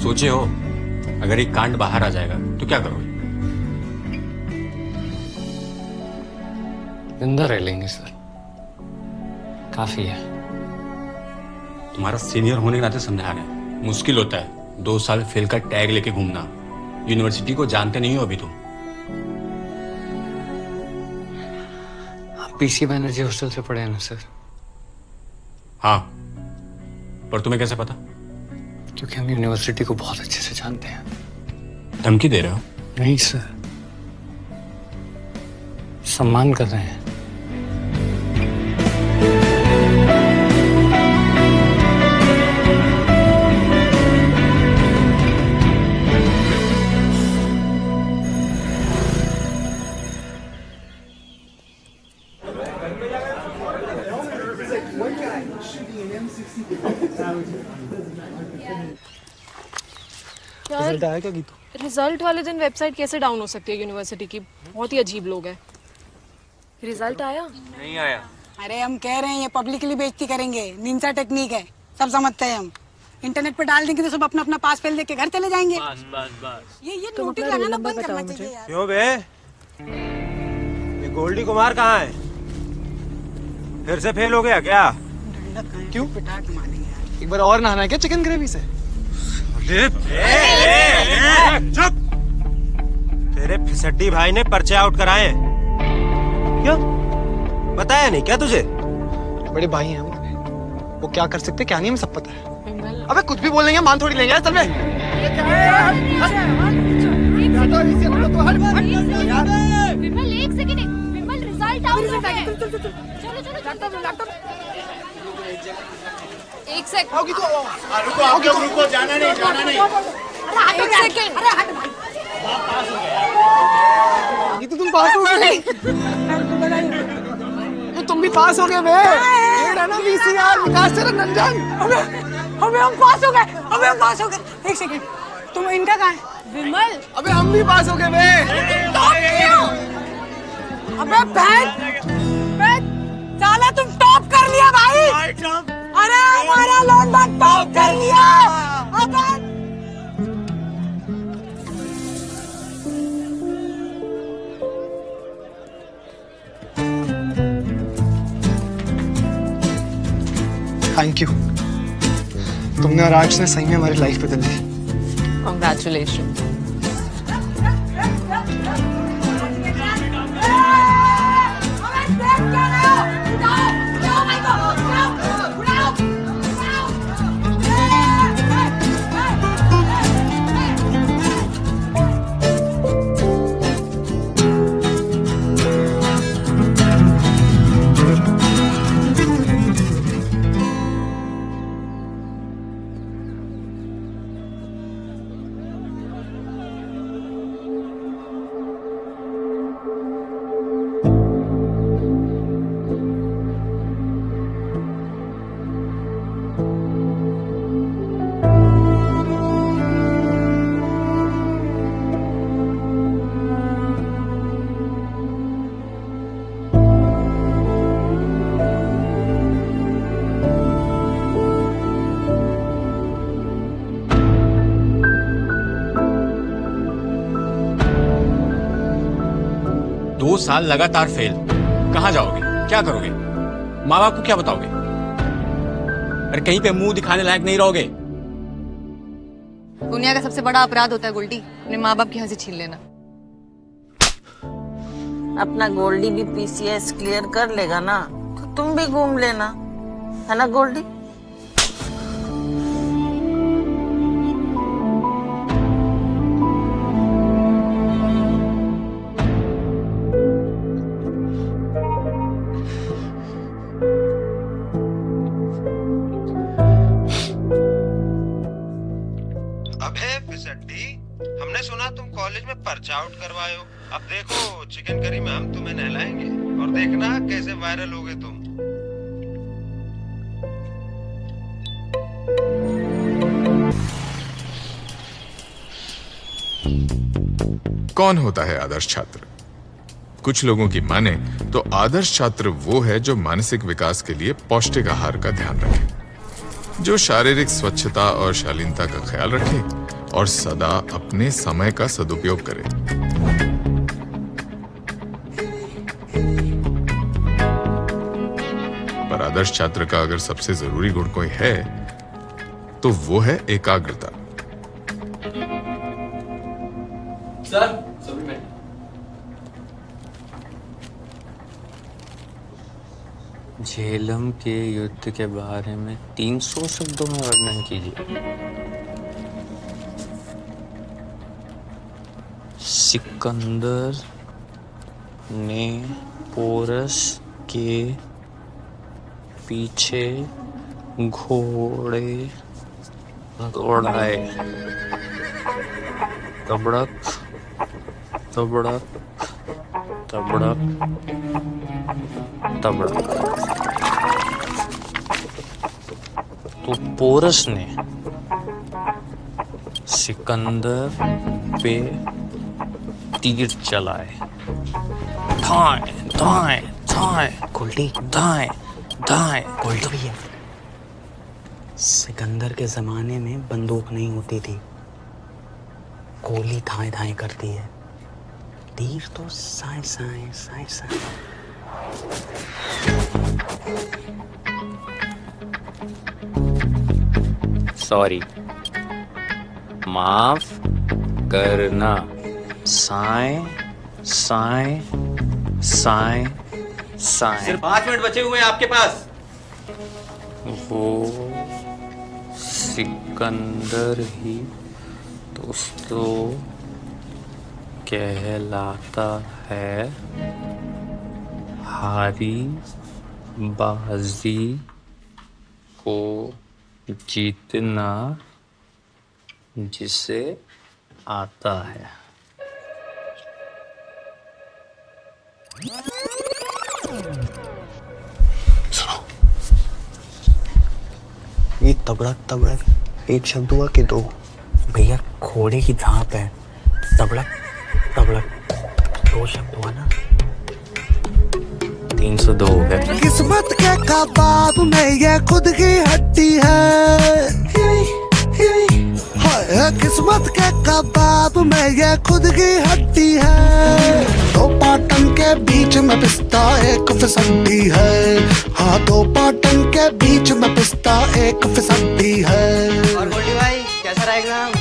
सोचे हो अगर एक कांड बाहर आ जाएगा तो क्या करोगे? जिंदा रह लेंगे सर, काफी है। तुम्हारा सीनियर होने के नाते समझा रहे हैं, मुश्किल होता है 2 साल फेल का टैग लेके घूमना। यूनिवर्सिटी को जानते नहीं हो अभी तुम। आप पीसी बनर्जी हॉस्टल से पढ़े हैं ना सर? हाँ, पर तुम्हें कैसे पता? क्योंकि हम यूनिवर्सिटी को बहुत अच्छे से जानते हैं। धमकी दे रहे हो? नहीं सर, सम्मान कर रहे हैं। रिजल्ट आया क्या गीतू? रिजल्ट वाले दिन वेबसाइट कैसे डाउन हो सकती है यूनिवर्सिटी की? बहुत ही अजीब लोग हैं। रिजल्ट आया? नहीं आया। अरे हम कह रहे हैं ये पब्लिकली बेइज्जती करेंगे, निंजा टेक्निक है, सब समझते हैं हम। इंटरनेट पर डाल देंगे तो सब अपना अपना पास फेल देके घर चले जाएंगे। बस बस बस। ये नोटिस लगाना बंद करना चाहिए यार। क्यों बे? ये गोल्डी कुमार कहाँ है? फिर से फेल हो गया क्या? क्यों? एक बार और नहाना है क्या चिकन ग्रेवी से? चुप! तेरे फिसड्डी भाई ने पर्चे आउट कराए हैं। क्यों? बताया नहीं क्या तुझे? बड़े भाई हैं हमारे, वो क्या कर सकते क्या नहीं हमें सब पता है। अबे कुछ भी बोलेंगे मान थोड़ी लेंगे यार, चल बे। विमल एक सेकंड, विमल रिजल्ट आउट हो गया। चलो चलो एक सेकंड। रुको जाना नहीं। एक सेकंड। अरे हट भाई, ये तो तुम पास हो गए। तो तुम भी पास हो गए बे। ये ना वीसीआर विकास चरण रंजन। अबे हम पास हो गए। एक सेकंड, तुम इनका कहाँ है? विमल। अबे हम भी पास हो गए बे। अबे बहन, साला तुम टॉप कर लिया भाई। अरे हमारा लौंडा टॉप कर लिया। अबे थैंक यू, तुमने और आज ने सही में हमारी लाइफ बदल दी। Congratulations. दो साल लगातार फेल, कहाँ जाओगे, क्या करोगे, माँ बाप को क्या बताओगे? अरे कहीं पे मुंह दिखाने लायक नहीं रहोगे। दुनिया का सबसे बड़ा अपराध होता है गोल्डी, अपने माँ बाप की हंसी छीन लेना। अपना गोल्डी भी पीसीएस क्लियर कर लेगा ना तो तुम भी घूम लेना, है ना गोल्डी? पर्चा आउट करवाए हो। अब देखो चिकन करी में हम तुम्हें नहलाएंगे और देखना कैसे वायरल होगे तुम। कौन होता है आदर्श छात्र? कुछ लोगों की माने तो आदर्श छात्र वो है जो मानसिक विकास के लिए पौष्टिक आहार का ध्यान रखे, जो शारीरिक स्वच्छता और शालीनता का ख्याल रखे और सदा अपने समय का सदुपयोग करे। पर आदर्श छात्र का अगर सबसे जरूरी गुण कोई है तो वो है एकाग्रता। सर झेलम के युद्ध के बारे में 300 शब्दों में वर्णन कीजिए। सिकंदर ने पोरस के पीछे घोड़े दौड़ाए। तबड़क तबड़क तबड़क तबड़क। तो पोरस ने सिकंदर पे तीर चलाए। धाए धाए धाए गोल्डी धाए धाए। गोल्डी भैया, सिकंदर के जमाने में बंदूक नहीं होती थी, गोली धाए धाए करती है, तीर तो साए साए साए साए। सॉरी, माफ करना। साए साए साए साए। सिर्फ 5 मिनट बचे हुए हैं आपके पास। वो सिकंदर ही दोस्तों कहलाता है। हारी बाजी को जीतना जिसे आता है। ये तबड़क तबड़क एक शब्द हुआ कि 2? भैया घोड़े की झांप है, तबड़क तबड़क 2 शब्द हुआ ना। 302 हो गए। किस्मत के कबाब में ये खुद की हड्डी है। हाय किस्मत के कबाब में ये खुद की हड्डी है। 2 पाटन के बीच में पिस्ता एक फिसड्डी है। हाँ 2 पाटन के बीच में पिस्ता एक फिसड्डी है। और गोल्डी भाई कैसा रहा एग्जाम?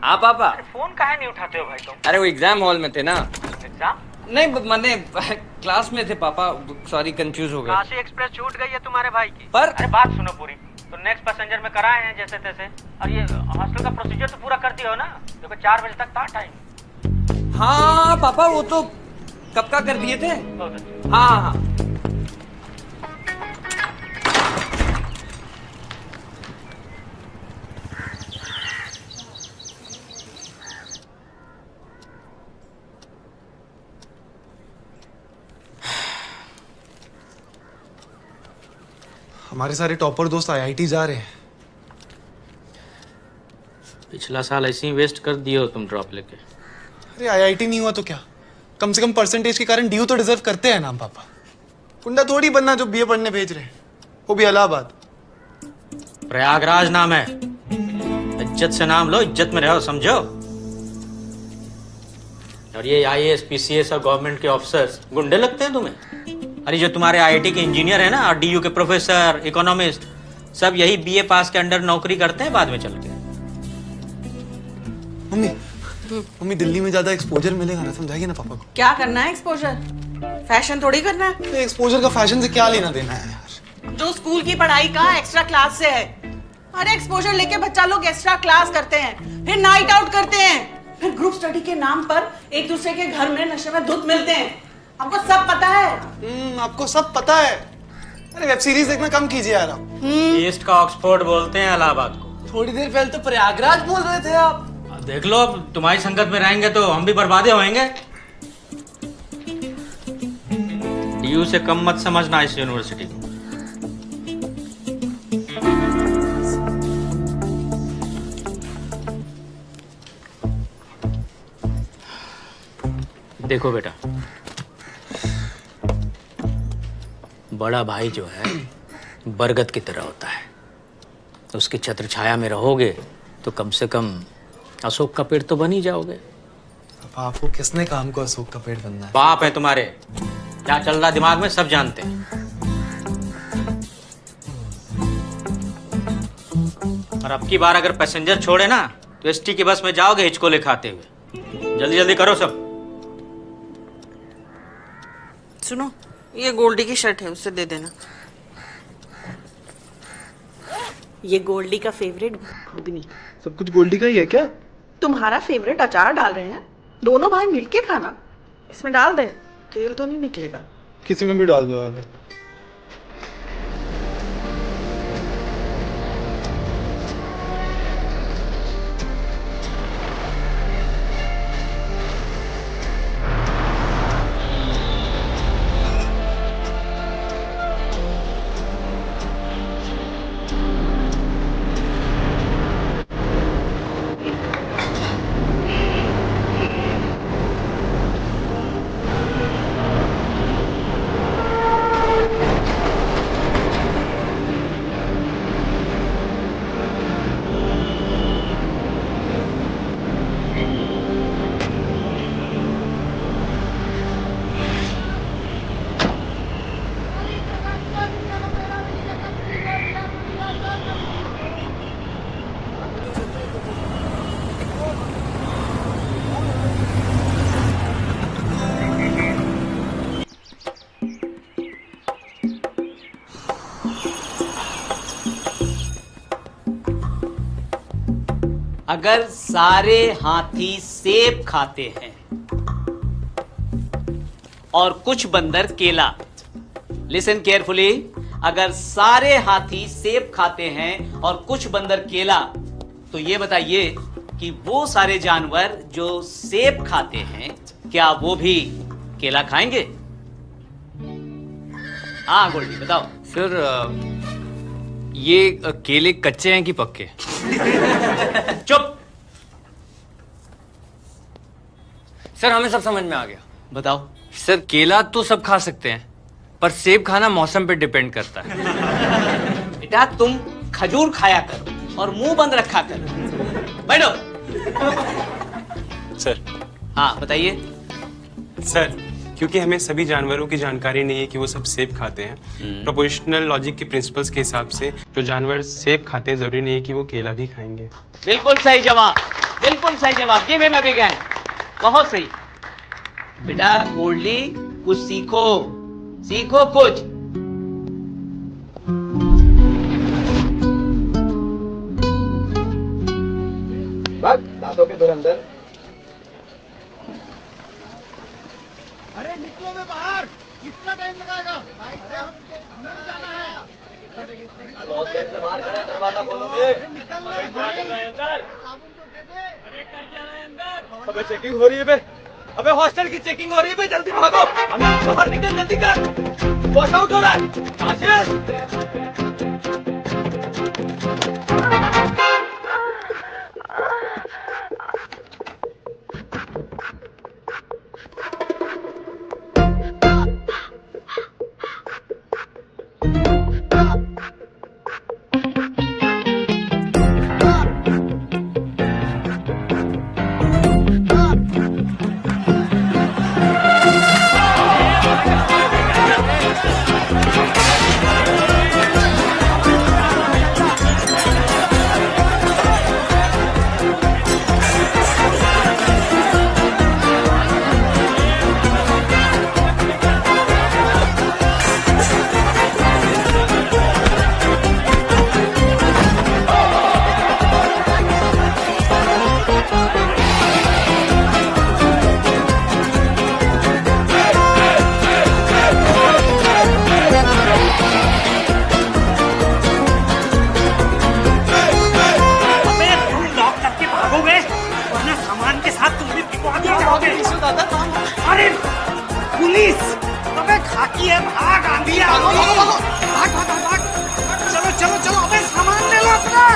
हाँ पापा। फोन काहे नहीं उठाते हो भाई तुम? अरे वो एग्जाम हॉल में थे ना। एग्जाम? नहीं मैंने क्लास में थे पापा, सॉरी कंफ्यूज हो गए। काशी एक्सप्रेस छूट गई है तुम्हारे भाई की। पर अरे बात सुनो पूरी, तो नेक्स्ट पैसेंजर में कराए हैं जैसे तैसे, और ये हॉस्टल का प्रोसीजर तो पूरा कर दिया हो ना? देखो 4 बजे तक था टाइम। हाँ पापा वो तो कब का कर दिए थे। हाँ हाँ हाँ। हमारे सारे टॉपर दोस्त आईआईटी जा रहे हैं। पिछला साल ऐसे ही वेस्ट कर दिए हो तुम ड्रॉप लेके। अरे आईआईटी नहीं हुआ तो क्या, कम से कम परसेंटेज के कारण ड्यू तो डिजर्व करते हैं ना पापा। कुंडा थोड़ी बनना जो बीए पढ़ने भेज रहे हैं, वो भी इलाहाबाद। प्रयागराज नाम है, इज्जत से नाम लो, इज्जत में रहो, समझो। और ये आईएएस पीसीएस और गवर्नमेंट के ऑफिसर्स गुंडे लगते हैं तुम्हें? अरे जो तुम्हारे आईआईटी के इंजीनियर है ना, और डीयू के प्रोफेसर, इकोनॉमिस्ट, सब यही बीए पास के अंडर नौकरी करते हैं बाद में चल के। मम्मी दिल्ली में ज्यादा एक्सपोजर मिलेगा ना, समझाइए ना पापा को। क्या करना है एक्सपोजर? फैशन थोड़ी करना है। एक्सपोजर का फैशन से क्या लेना देना है यार? जो स्कूल की पढ़ाई का एक्स्ट्रा क्लास से है। अरे एक्सपोजर लेके बच्चा लोग एक्स्ट्रा क्लास करते हैं, फिर नाइट आउट करते हैं, फिर ग्रुप स्टडी के नाम पर एक दूसरे के घर में नशे में धुत मिलते हैं। आपको सब पता है। आपको सब पता है, अरे वेब सीरीज देखना कम कीजिए यार आप। ईस्ट का ऑक्सफोर्ड बोलते हैं इलाहाबाद को। थोड़ी देर पहले तो प्रयागराज बोल रहे थे आप। देख लो, अब तुम्हारी संगत में रहेंगे तो हम भी बर्बादे होएंगे। डीयू से कम मत समझना इस यूनिवर्सिटी को। देखो बेटा, बड़ा भाई जो है बरगद की तरह होता है। उसकी छत्र छाया में रहोगे तो कम से कम अशोक का पेड़ तो बन ही जाओगे। आपको किसने काम को अशोक का पेड़ बनना है? बाप है तुम्हारे, क्या चल रहा दिमाग में सब जानते हैं। और अब की बार अगर पैसेंजर छोड़े ना तो एसटी की बस में जाओगे हिचकोले खाते हुए। जल्दी जल्दी करो सब। सुनो, ये गोल्डी की शर्ट है, उससे दे देना। ये गोल्डी का फेवरेट घुगनी। सब कुछ गोल्डी का ही है क्या? तुम्हारा फेवरेट अचार डाल रहे हैं, दोनों भाई मिलके खाना। इसमें डाल दे, तेल तो नहीं निकलेगा। किसी में भी डाल दो आगे। अगर सारे हाथी सेब खाते हैं और कुछ बंदर केला, लिसन केयरफुली, अगर सारे हाथी सेब खाते हैं और कुछ बंदर केला, तो ये बताइए कि वो सारे जानवर जो सेब खाते हैं क्या वो भी केला खाएंगे? हाँ गोल्डी बताओ। सर ये केले कच्चे हैं कि पक्के? चुप। सर हमें सब समझ में आ गया। बताओ। सर केला तो सब खा सकते हैं, पर सेब खाना मौसम पे डिपेंड करता है। बेटा तुम खजूर खाया करो और मुंह बंद रखा करो। बैठो। सर। हाँ बताइए। सर, क्योंकि हमें सभी जानवरों की जानकारी नहीं है कि वो सब सेब खाते हैं, प्रोपोर्शनल लॉजिक के प्रिंसिपल्स के हिसाब से जो जानवर सेब खाते हैं जरूरी नहीं है कि वो केला भी खाएंगे। बिल्कुल सही जवाब, बिल्कुल सही जवाब। Give him a big hand. बहुत सही। बेटा गोल्डी कुछ सीखो, सीखो कुछ। बस दांतों के दूर अंदर। अरे निकलो मैं बाहर, कितना टाइम लगाएगा? बाइक से हम जाना है। बहुत देर से बाहर खड़े, दरवाजा खोलोगे? अबे चेकिंग हो रही है बे। अबे हॉस्टल की चेकिंग हो रही है बे, जल्दी भागो। बाहर निकल, जल्दी कर। वॉश आउट हो रहा है। खाकी है, भाग आंधी आ गई। भाग भाग भाग भाग। चलो चलो चलो, अबे सामान ले लो अपना।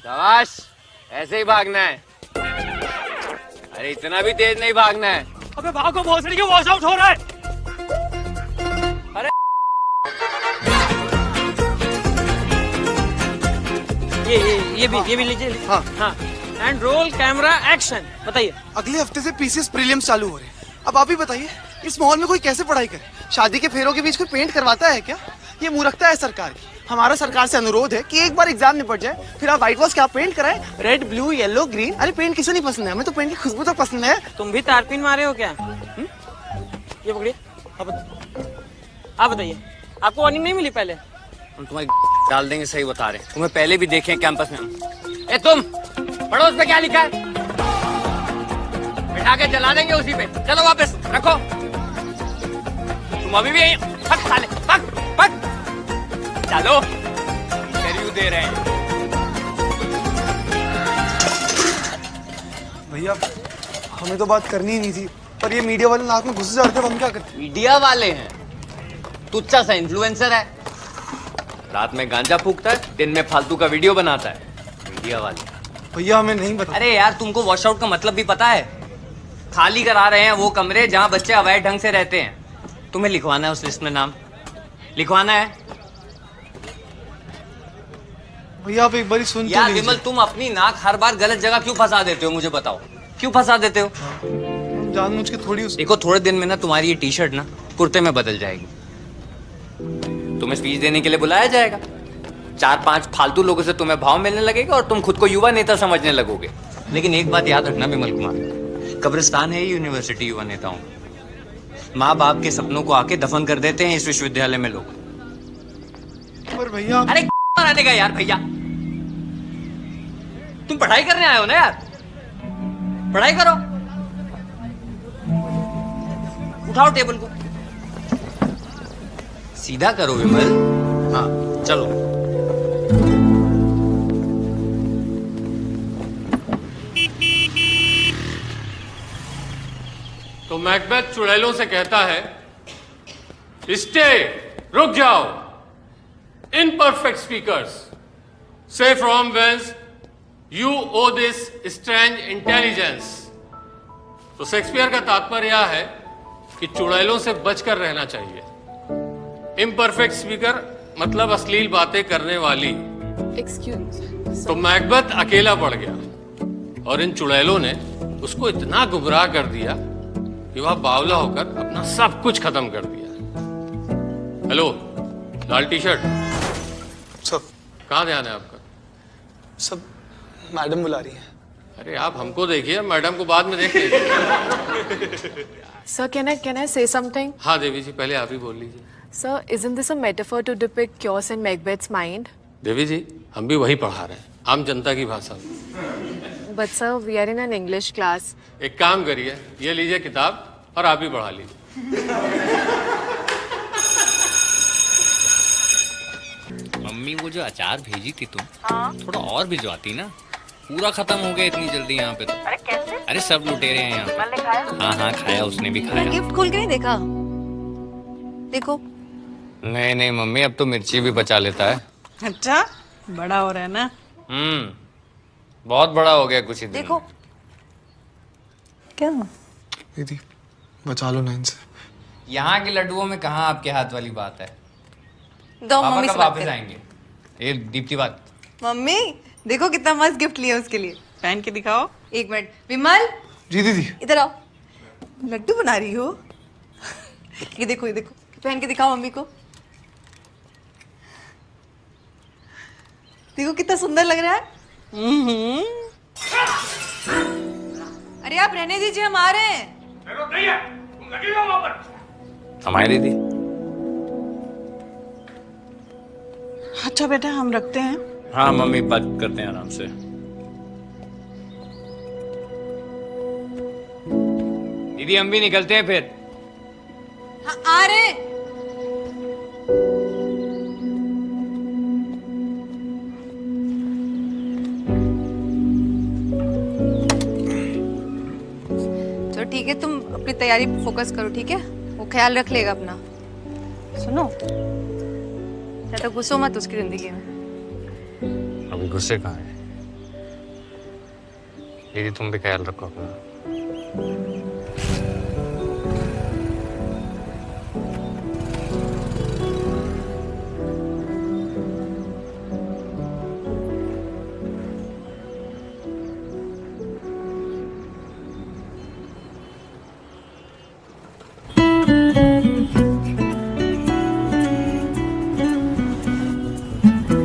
शाबाश, ऐसे ही भागना है। अरे इतना भी तेज नहीं भागना है। अबे भागो, भोसड़ी के वॉश आउट हो रहा है। अरे ये भी लीजिए। हाँ हाँ। And roll camera action. बताइए। अगले हफ्ते से पीसीएस प्रीलिम्स चालू हो रहे हैं। अब आप ही बताइए, इस माहौल में कोई कैसे पढ़ाई करे? शादी के फेरों के बीच कोई पेंट करवाता है क्या? ये मूर्खता है सरकार की। हमारा सरकार से अनुरोध है कि एक बार एग्जाम निपट जाए, फिर आप व्हाइट वॉश क्या पेंट कराएं? Red, blue, yellow, green. अरे पेंट किसे नहीं पसंद है? हमें तो पेंट की खुशबू तो पसंद है। तुम भी तारपीन मारे हो क्या? ये पकड़िए। आप बताइए, आपको वार्निंग नहीं मिली पहले? हम तुम्हारी डाल देंगे, सही बता रहे। तुम्हें पहले भी देखे कैंपस में हम। ए तुम पढ़ो, उस पे क्या लिखा है? बिठा के जला देंगे उसी पे। चलो वापस रखो। तुम अभी भी यहीं फक साले, फक फक। चलो इंटरव्यू दे रहे हैं। भैया हमें तो बात करनी ही नहीं थी, पर ये मीडिया वाले नाक में घुस जाते हैं, हम क्या करते? मीडिया वाले हैं? तुच्छा सा इन्फ्लुएंसर है, रात में गांजा फूकता है, दिन में फालतू का वीडियो बनाता है। मीडिया वाले। भैया हमें नहीं पता। अरे यार, तुमको वॉश आउट का मतलब भी पता है? खाली करा रहे हैं वो कमरे जहां बच्चे अवैध ढंग से रहते हैं। तुम्हें लिखवाना है उस लिस्ट में नाम, लिखवाना है। भैया आप एक बार सुन तो यार लीजिए। विमल, तुम अपनी नाक हर बार गलत जगह क्यों फंसा देते हो? मुझे बताओ, क्यों फंसा देते हो? जानबूझ के थोड़ी। देखो, थोड़े दिन में ना तुम्हारी ये टी शर्ट ना कुर्ते में बदल जाएगी। तुम्हें स्पीच देने के लिए बुलाया जाएगा, 4-5 फालतू लोगों से तुम्हें भाव मिलने लगेगा और तुम खुद को युवा नेता समझने लगोगे। लेकिन एक बात याद रखना विमल कुमार, कब्रिस्तान है यूनिवर्सिटी युवा नेताओं। माँ बाप के सपनों को आके दफन कर देते हैं इस विश्वविद्यालय में लोग। पर भैया अरे आने का यार, भैया तुम पढ़ाई करने आए हो ना यार, पढ़ाई करो। उठाओ टेबल को, सीधा करो विमल। हाँ चलो। तो मैकबेथ चुड़ैलों से कहता है, स्टे, रुक जाओ। Imperfect speakers, say from whence you owe this strange intelligence. तो शेक्सपियर का तात्पर्य यह है कि चुड़ैलों से बचकर रहना चाहिए। इम्परफेक्ट स्पीकर मतलब अश्लील बातें करने वाली। एक्सक्यूज। तो मैकबेथ अकेला पड़ गया और इन चुड़ैलों ने उसको इतना गुमराह कर दिया कि वह बावला होकर अपना सब कुछ खत्म कर दिया। हेलो, लाल टी शर्ट, सब कहाँ ध्यान है आपका? सब मैडम बुला रही है। अरे आप हमको देखिए, मैडम को बाद में देख लीजिए। Sir, can I say something? हाँ देवी जी, पहले आप ही बोल लीजिए। Sir, isn't this a metaphor to depict chaos in Macbeth's mind? देवी जी, हम भी वही पढ़ा रहे हैं, आम जनता की भाषा में। But sir, we are in an English class. एक काम करिए, ये लीजिए किताब और आप ही पढ़ा लीजिए। मम्मी वो जो अचार भेजी थी तुम, थोड़ा और भिजवाती ना, पूरा खत्म हो गया इतनी जल्दी यहाँ पे तो। अरे कैसे? अरे सब लुटेरे हैं यहाँ पे। खाया? हाँ हाँ खाया, उसने भी खाया। गिफ्ट खोल के नहीं देखा? देखो। नहीं नहीं मम्मी, अब तो मिर्ची भी बचा लेता है। अच्छा, बड़ा हो रहा है ना? बहुत बड़ा हो गया कुछ ही दिन। देखो। क्या? दीदी बचा लो ना इनसे। यहाँ के लड्डुओं में कहाँ आपके हाथ वाली बात है? दो पापा मम्मी कब से बात वापस करें। आएंगे? ये दीप्ति बात। मम्मी देखो कितना मस्त गिफ्ट लिया उसके लिए, पहन के दिखाओ। एक मिनट, विमल जी दीदी। इधर आओ। लड्डू बना रही हो? ये देखो ये देखो, पहन के दिखाओ मम्मी को। देखो कितना सुंदर लग रहा है। अरे आप रहने दीजिए, हम आ रहे हैं। हमारी दीदी। अच्छा बेटा, हम रखते हैं। हाँ मम्मी, बात करते हैं आराम से। दीदी हम भी निकलते हैं फिर। हाँ, आ रहे। तो ठीक है, तुम अपनी तैयारी पे फोकस करो, ठीक है? वो ख्याल रख लेगा अपना। सुनो, ज्यादा गुस्सो मत उसकी जिंदगी में। अभी गुस्से कहाँ है? दीदी तुम भी ख्याल रखो अपना।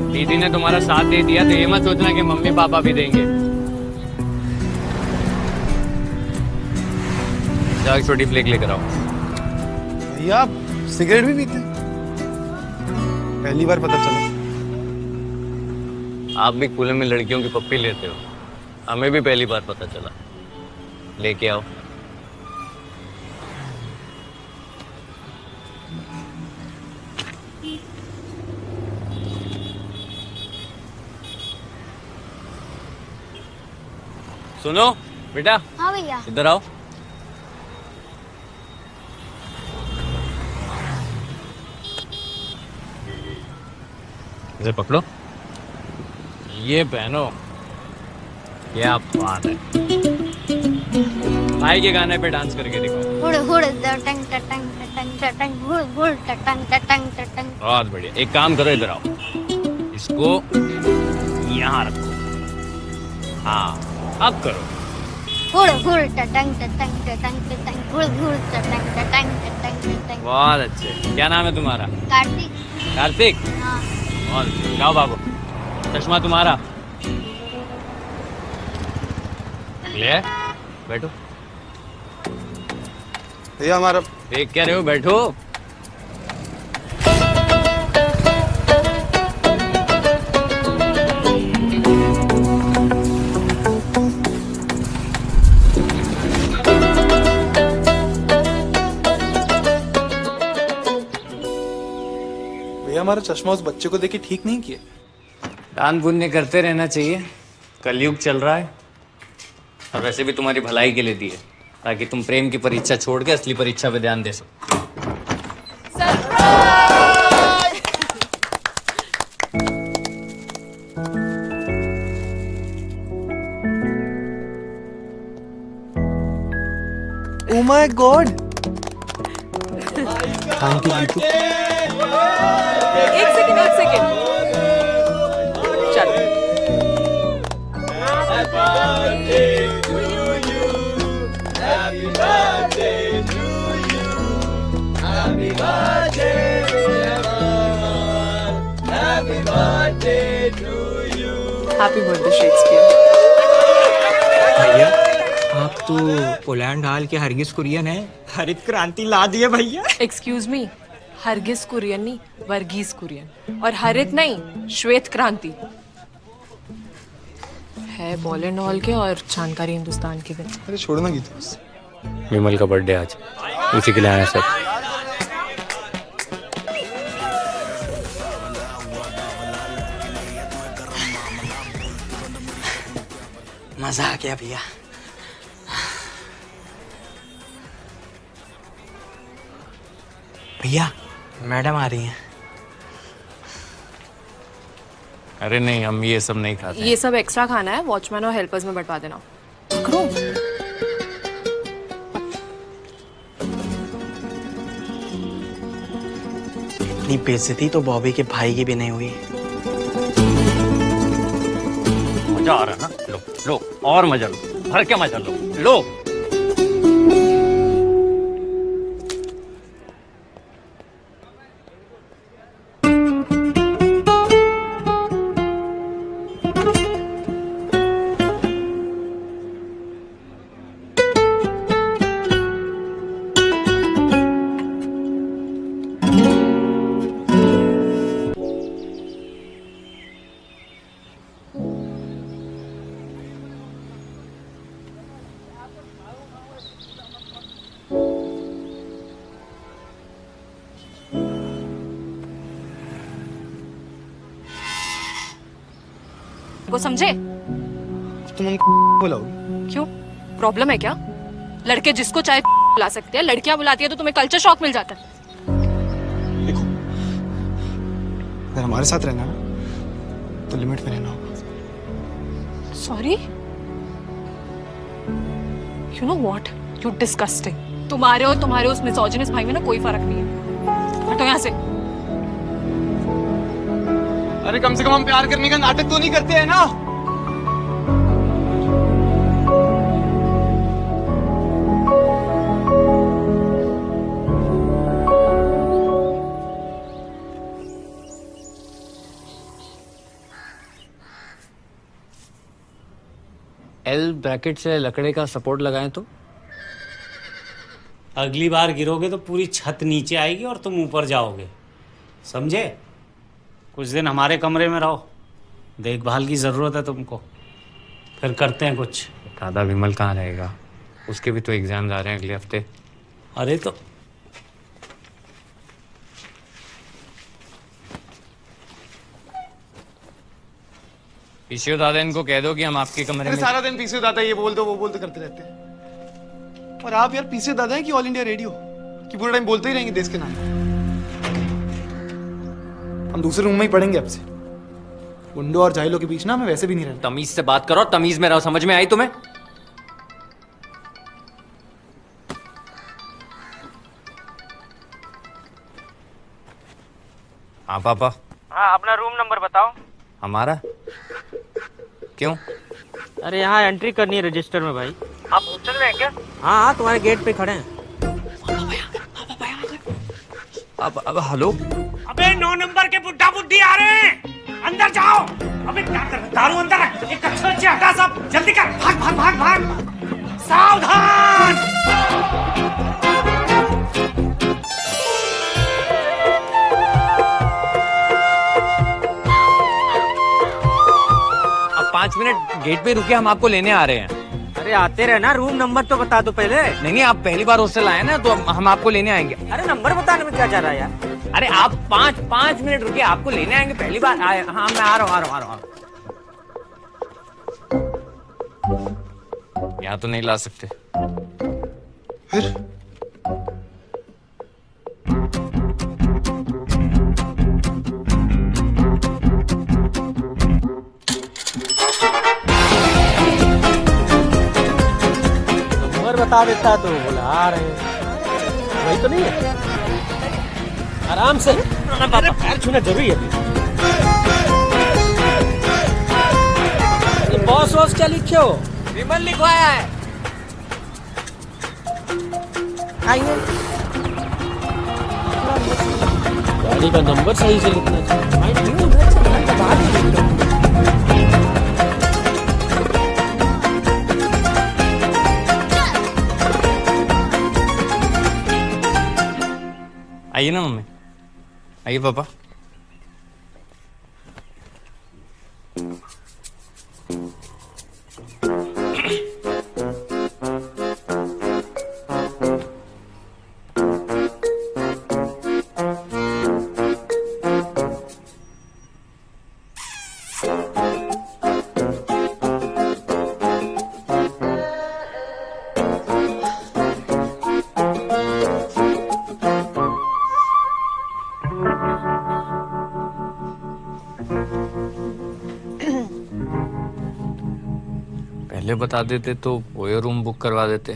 दीदी ने तुम्हारा साथ दे दिया तो ये मत सोचना कि मम्मी पापा भी देंगे। जाओ एक छोटी फ्लेक लेकर आओ। भैया आप सिगरेट भी पीते हैं? पहली बार पता चला। आप भी कूलर में लड़कियों की पप्पी लेते हो, हमें भी पहली बार पता चला। लेके आओ। सुनो बेटा। हाँ भैया। इधर आओ। इधर पकड़ो, ये पहनो। क्या बात है। भाई के गाने पे डांस करके दिखाओ। हुड़ हुड़ टटंग टटंग टटंग टटंग हुड़ हुड़ टटंग टटंग टटंग। बहुत बढ़िया। एक काम करो, इधर आओ, इसको यहाँ रखो। हाँ अब करो। हुड़ हुड़ टटंग टटंग टटंग टटंग हुड़ हुड़ टटंग टटंग टटंग टटंग। बहुत अच्छे। क्या नाम है तुम्हारा? कार्तिक। कार्तिक। हाँ। बहुत अच्छे। जाओ बाबू, चश्मा तुम्हारा ले, बैठो। भैया हमारा देख क्या रहे हो, बैठो। भैया हमारा चश्मा उस बच्चे को देके ठीक नहीं किया। दान पुण्य करते रहना चाहिए, कलयुग चल रहा है। और वैसे भी तुम्हारी भलाई के लिए दिए, ताकि तुम प्रेम की परीक्षा छोड़ के असली परीक्षा पे ध्यान दे सको। Oh my God! Thank you Geetu. एक सेकंड। चलो। Happy birthday Shakespeare. भैया आप तो पोलैंड हाल के हरगिज कुरियन है, हरित क्रांति ला दिए भैया। एक्सक्यूज मी, हरगिज कुरियन नहीं, वर्गीज कुरियन। और हरित नहीं, श्वेत क्रांति है। पोलैंड हॉल के और जानकारी हिंदुस्तान के दिन। अरे छोड़ो ना गीतू। विमल का बर्थडे आज, उसी के लिए आया सब। मजा आ गया भैया। भैया मैडम आ रही हैं। अरे नहीं, हम ये सब नहीं खाते। ये सब एक्स्ट्रा खाना है, वॉचमैन और हेल्पर्स में बंटवा देना। पकड़ो। इतनी बेइज्जती तो बॉबी के भाई की भी नहीं हुई। मजा आ रहा है ना? लो लो और मजा लो, भर के मजा लो। लो को, समझे? तुम हमको बुलाओगी? क्यों, प्रॉब्लम है क्या? लड़के जिसको चाहे बुला सकते हैं, लड़कियां बुलाती है तो तुम्हें कल्चर शॉक मिल जाता है। देखो, अगर हमारे साथ रहना ना तो लिमिट में रहना होगा। Sorry, you know what, you disgusting. तुम्हारे और तुम्हारे उस मिसोजिनिस्ट भाई में ना कोई फर्क नहीं है। हटो यहाँ से। अरे कम से कम हम प्यार करने का नाटक तो नहीं करते हैं ना। एल ब्रैकेट से लकड़े का सपोर्ट लगाएं तो अगली बार गिरोगे तो पूरी छत नीचे आएगी और तुम ऊपर जाओगे, समझे? कुछ दिन हमारे कमरे में रहो, देखभाल की ज़रूरत है तुमको, फिर करते हैं कुछ। दादा विमल कहाँ रहेगा? उसके भी तो एग्जाम्स आ रहे हैं अगले हफ्ते। अरे तो पीसीओ दादा इनको कह दो कि हम आपके कमरे में। सारा दिन पीसीओ दादा ये बोल दो वो बोल दो करते रहते हैं। और आप यार पीसीओ दादा है कि ऑल इंडिया रेडियो कि पूरा टाइम बोलते ही रहेंगे देश के नाम? हम दूसरे रूम में ही पढ़ेंगे अब से। गुंडों और जाहिलों के बीच ना मैं वैसे भी नहीं रहता। तमीज से बात करो, तमीज में रहो, समझ में आई तुम्हें? हाँ पापा। हाँ, अपना रूम नंबर बताओ। हमारा क्यों? अरे यहाँ एंट्री करनी है रजिस्टर में भाई। आप हॉस्टल में हैं क्या? हाँ हाँ, तुम्हारे गेट पे खड़े हैं। अब हेलो। अबे 9 नंबर के बुड्ढा बुड्ढी आ रहे हैं, अंदर जाओ। अबे क्या कर रहे? दारू अंदर है, ये कच्चे बच्चे हटा सब, जल्दी कर, भाग भाग भाग भाग। सावधान। अब 5 मिनट गेट पे रुके, हम आपको लेने आ रहे हैं। अरे आते रहे ना, रूम नंबर तो बता दो पहले। नहीं, आप पहली बार हॉस्टल आए ना, तो हम आपको लेने आएंगे। अरे नंबर बताने में क्या जा रहा है यार? अरे आप 5 मिनट रुके, आपको लेने आएंगे, पहली बार आए। हाँ मैं आ रहा हूँ। यहाँ तो नहीं ला सकते। फिर नंबर बता देता तो बोला आ रहे हैं, वही तो नहीं है। आराम से, पैर छूना जरूरी है। ये बॉस वॉस क्या लिखे हो? विमल लिखवाया है। आइए, गाड़ी का नंबर सही से लिखना चाहिए। आइए ना मम्मी, आइए पापा। पहले बता देते तो वो रूम बुक करवा देते।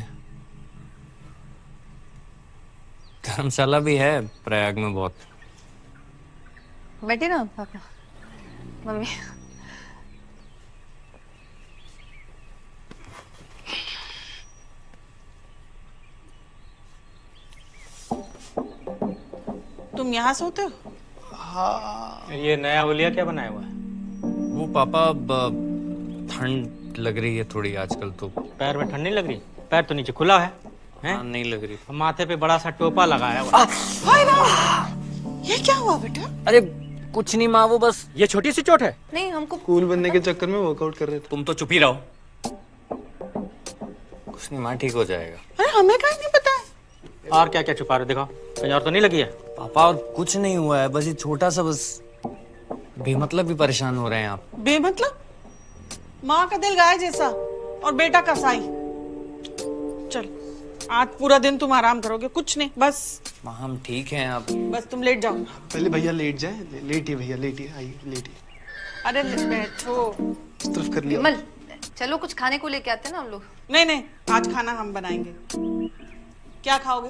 धर्मशाला भी है प्रयाग में बहुत। बैठे ना पापा, मम्मी। तुम यहाँ सोते हो? हाँ। ये नया होलिया क्या बनाया हुआ है? वो पापा ठंड लग रही है थोड़ी आजकल, तो पैर में ठंड नहीं लग रही? पैर तो नीचे खुला है, हैं? हाँ, नहीं लग रही। माथे पे बड़ा सा टोपा लगाया हुआ। ये क्या हुआ बेटा? अरे कुछ नहीं माँ, वो बस ये छोटी सी चोट है। नहीं, हमको कूल बनने के चक्कर में वर्कआउट कर रहे थे। तुम तो चुप ही रहो। कुछ नहीं माँ, ठीक हो जाएगा। अरे हमें कहीं नहीं पता है। और क्या क्या छुपा रहे? दिखाओ, कहीं और तो नहीं लगी है? पापा और कुछ नहीं हुआ है, बस ये छोटा सा, बस बेमतलब भी परेशान हो रहे हैं आप। बेमतलब? माँ का दिल गाय जैसा और बेटा कसाई। चल आज पूरा दिन तुम आराम करोगे, कुछ नहीं, बस माँ हम ठीक हैं अब। बस तुम लेट जाओ। पहले भैया लेट जाए, लेटिए भैया, लेटिए, आइए लेटिए। अरे बैठो। इस तरफ कर लिया। विमल चलो कुछ खाने को लेके आते हैं ना हम लोग। नहीं नहीं, आज खाना हम बनाएंगे। क्या खाओगे?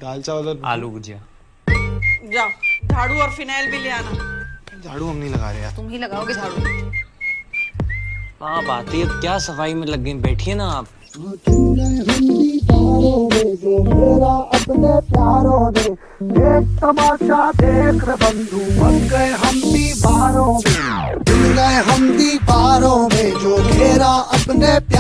दाल चावल और आलू भुजिया। जाओ झाड़ू और फिनाइल भी ले आना। झाड़ू हम नहीं लगा रहे यार। तुम ही लगाओगे झाड़ू। आप आती है क्या सफाई में लग गई, बैठिए ना आप। अपने प्यारों में एक तमाशा देख रहे बंधु, बन गए हम दीवारों में, मिल गए हम दीवारों में, जो घेरा अपने प्यार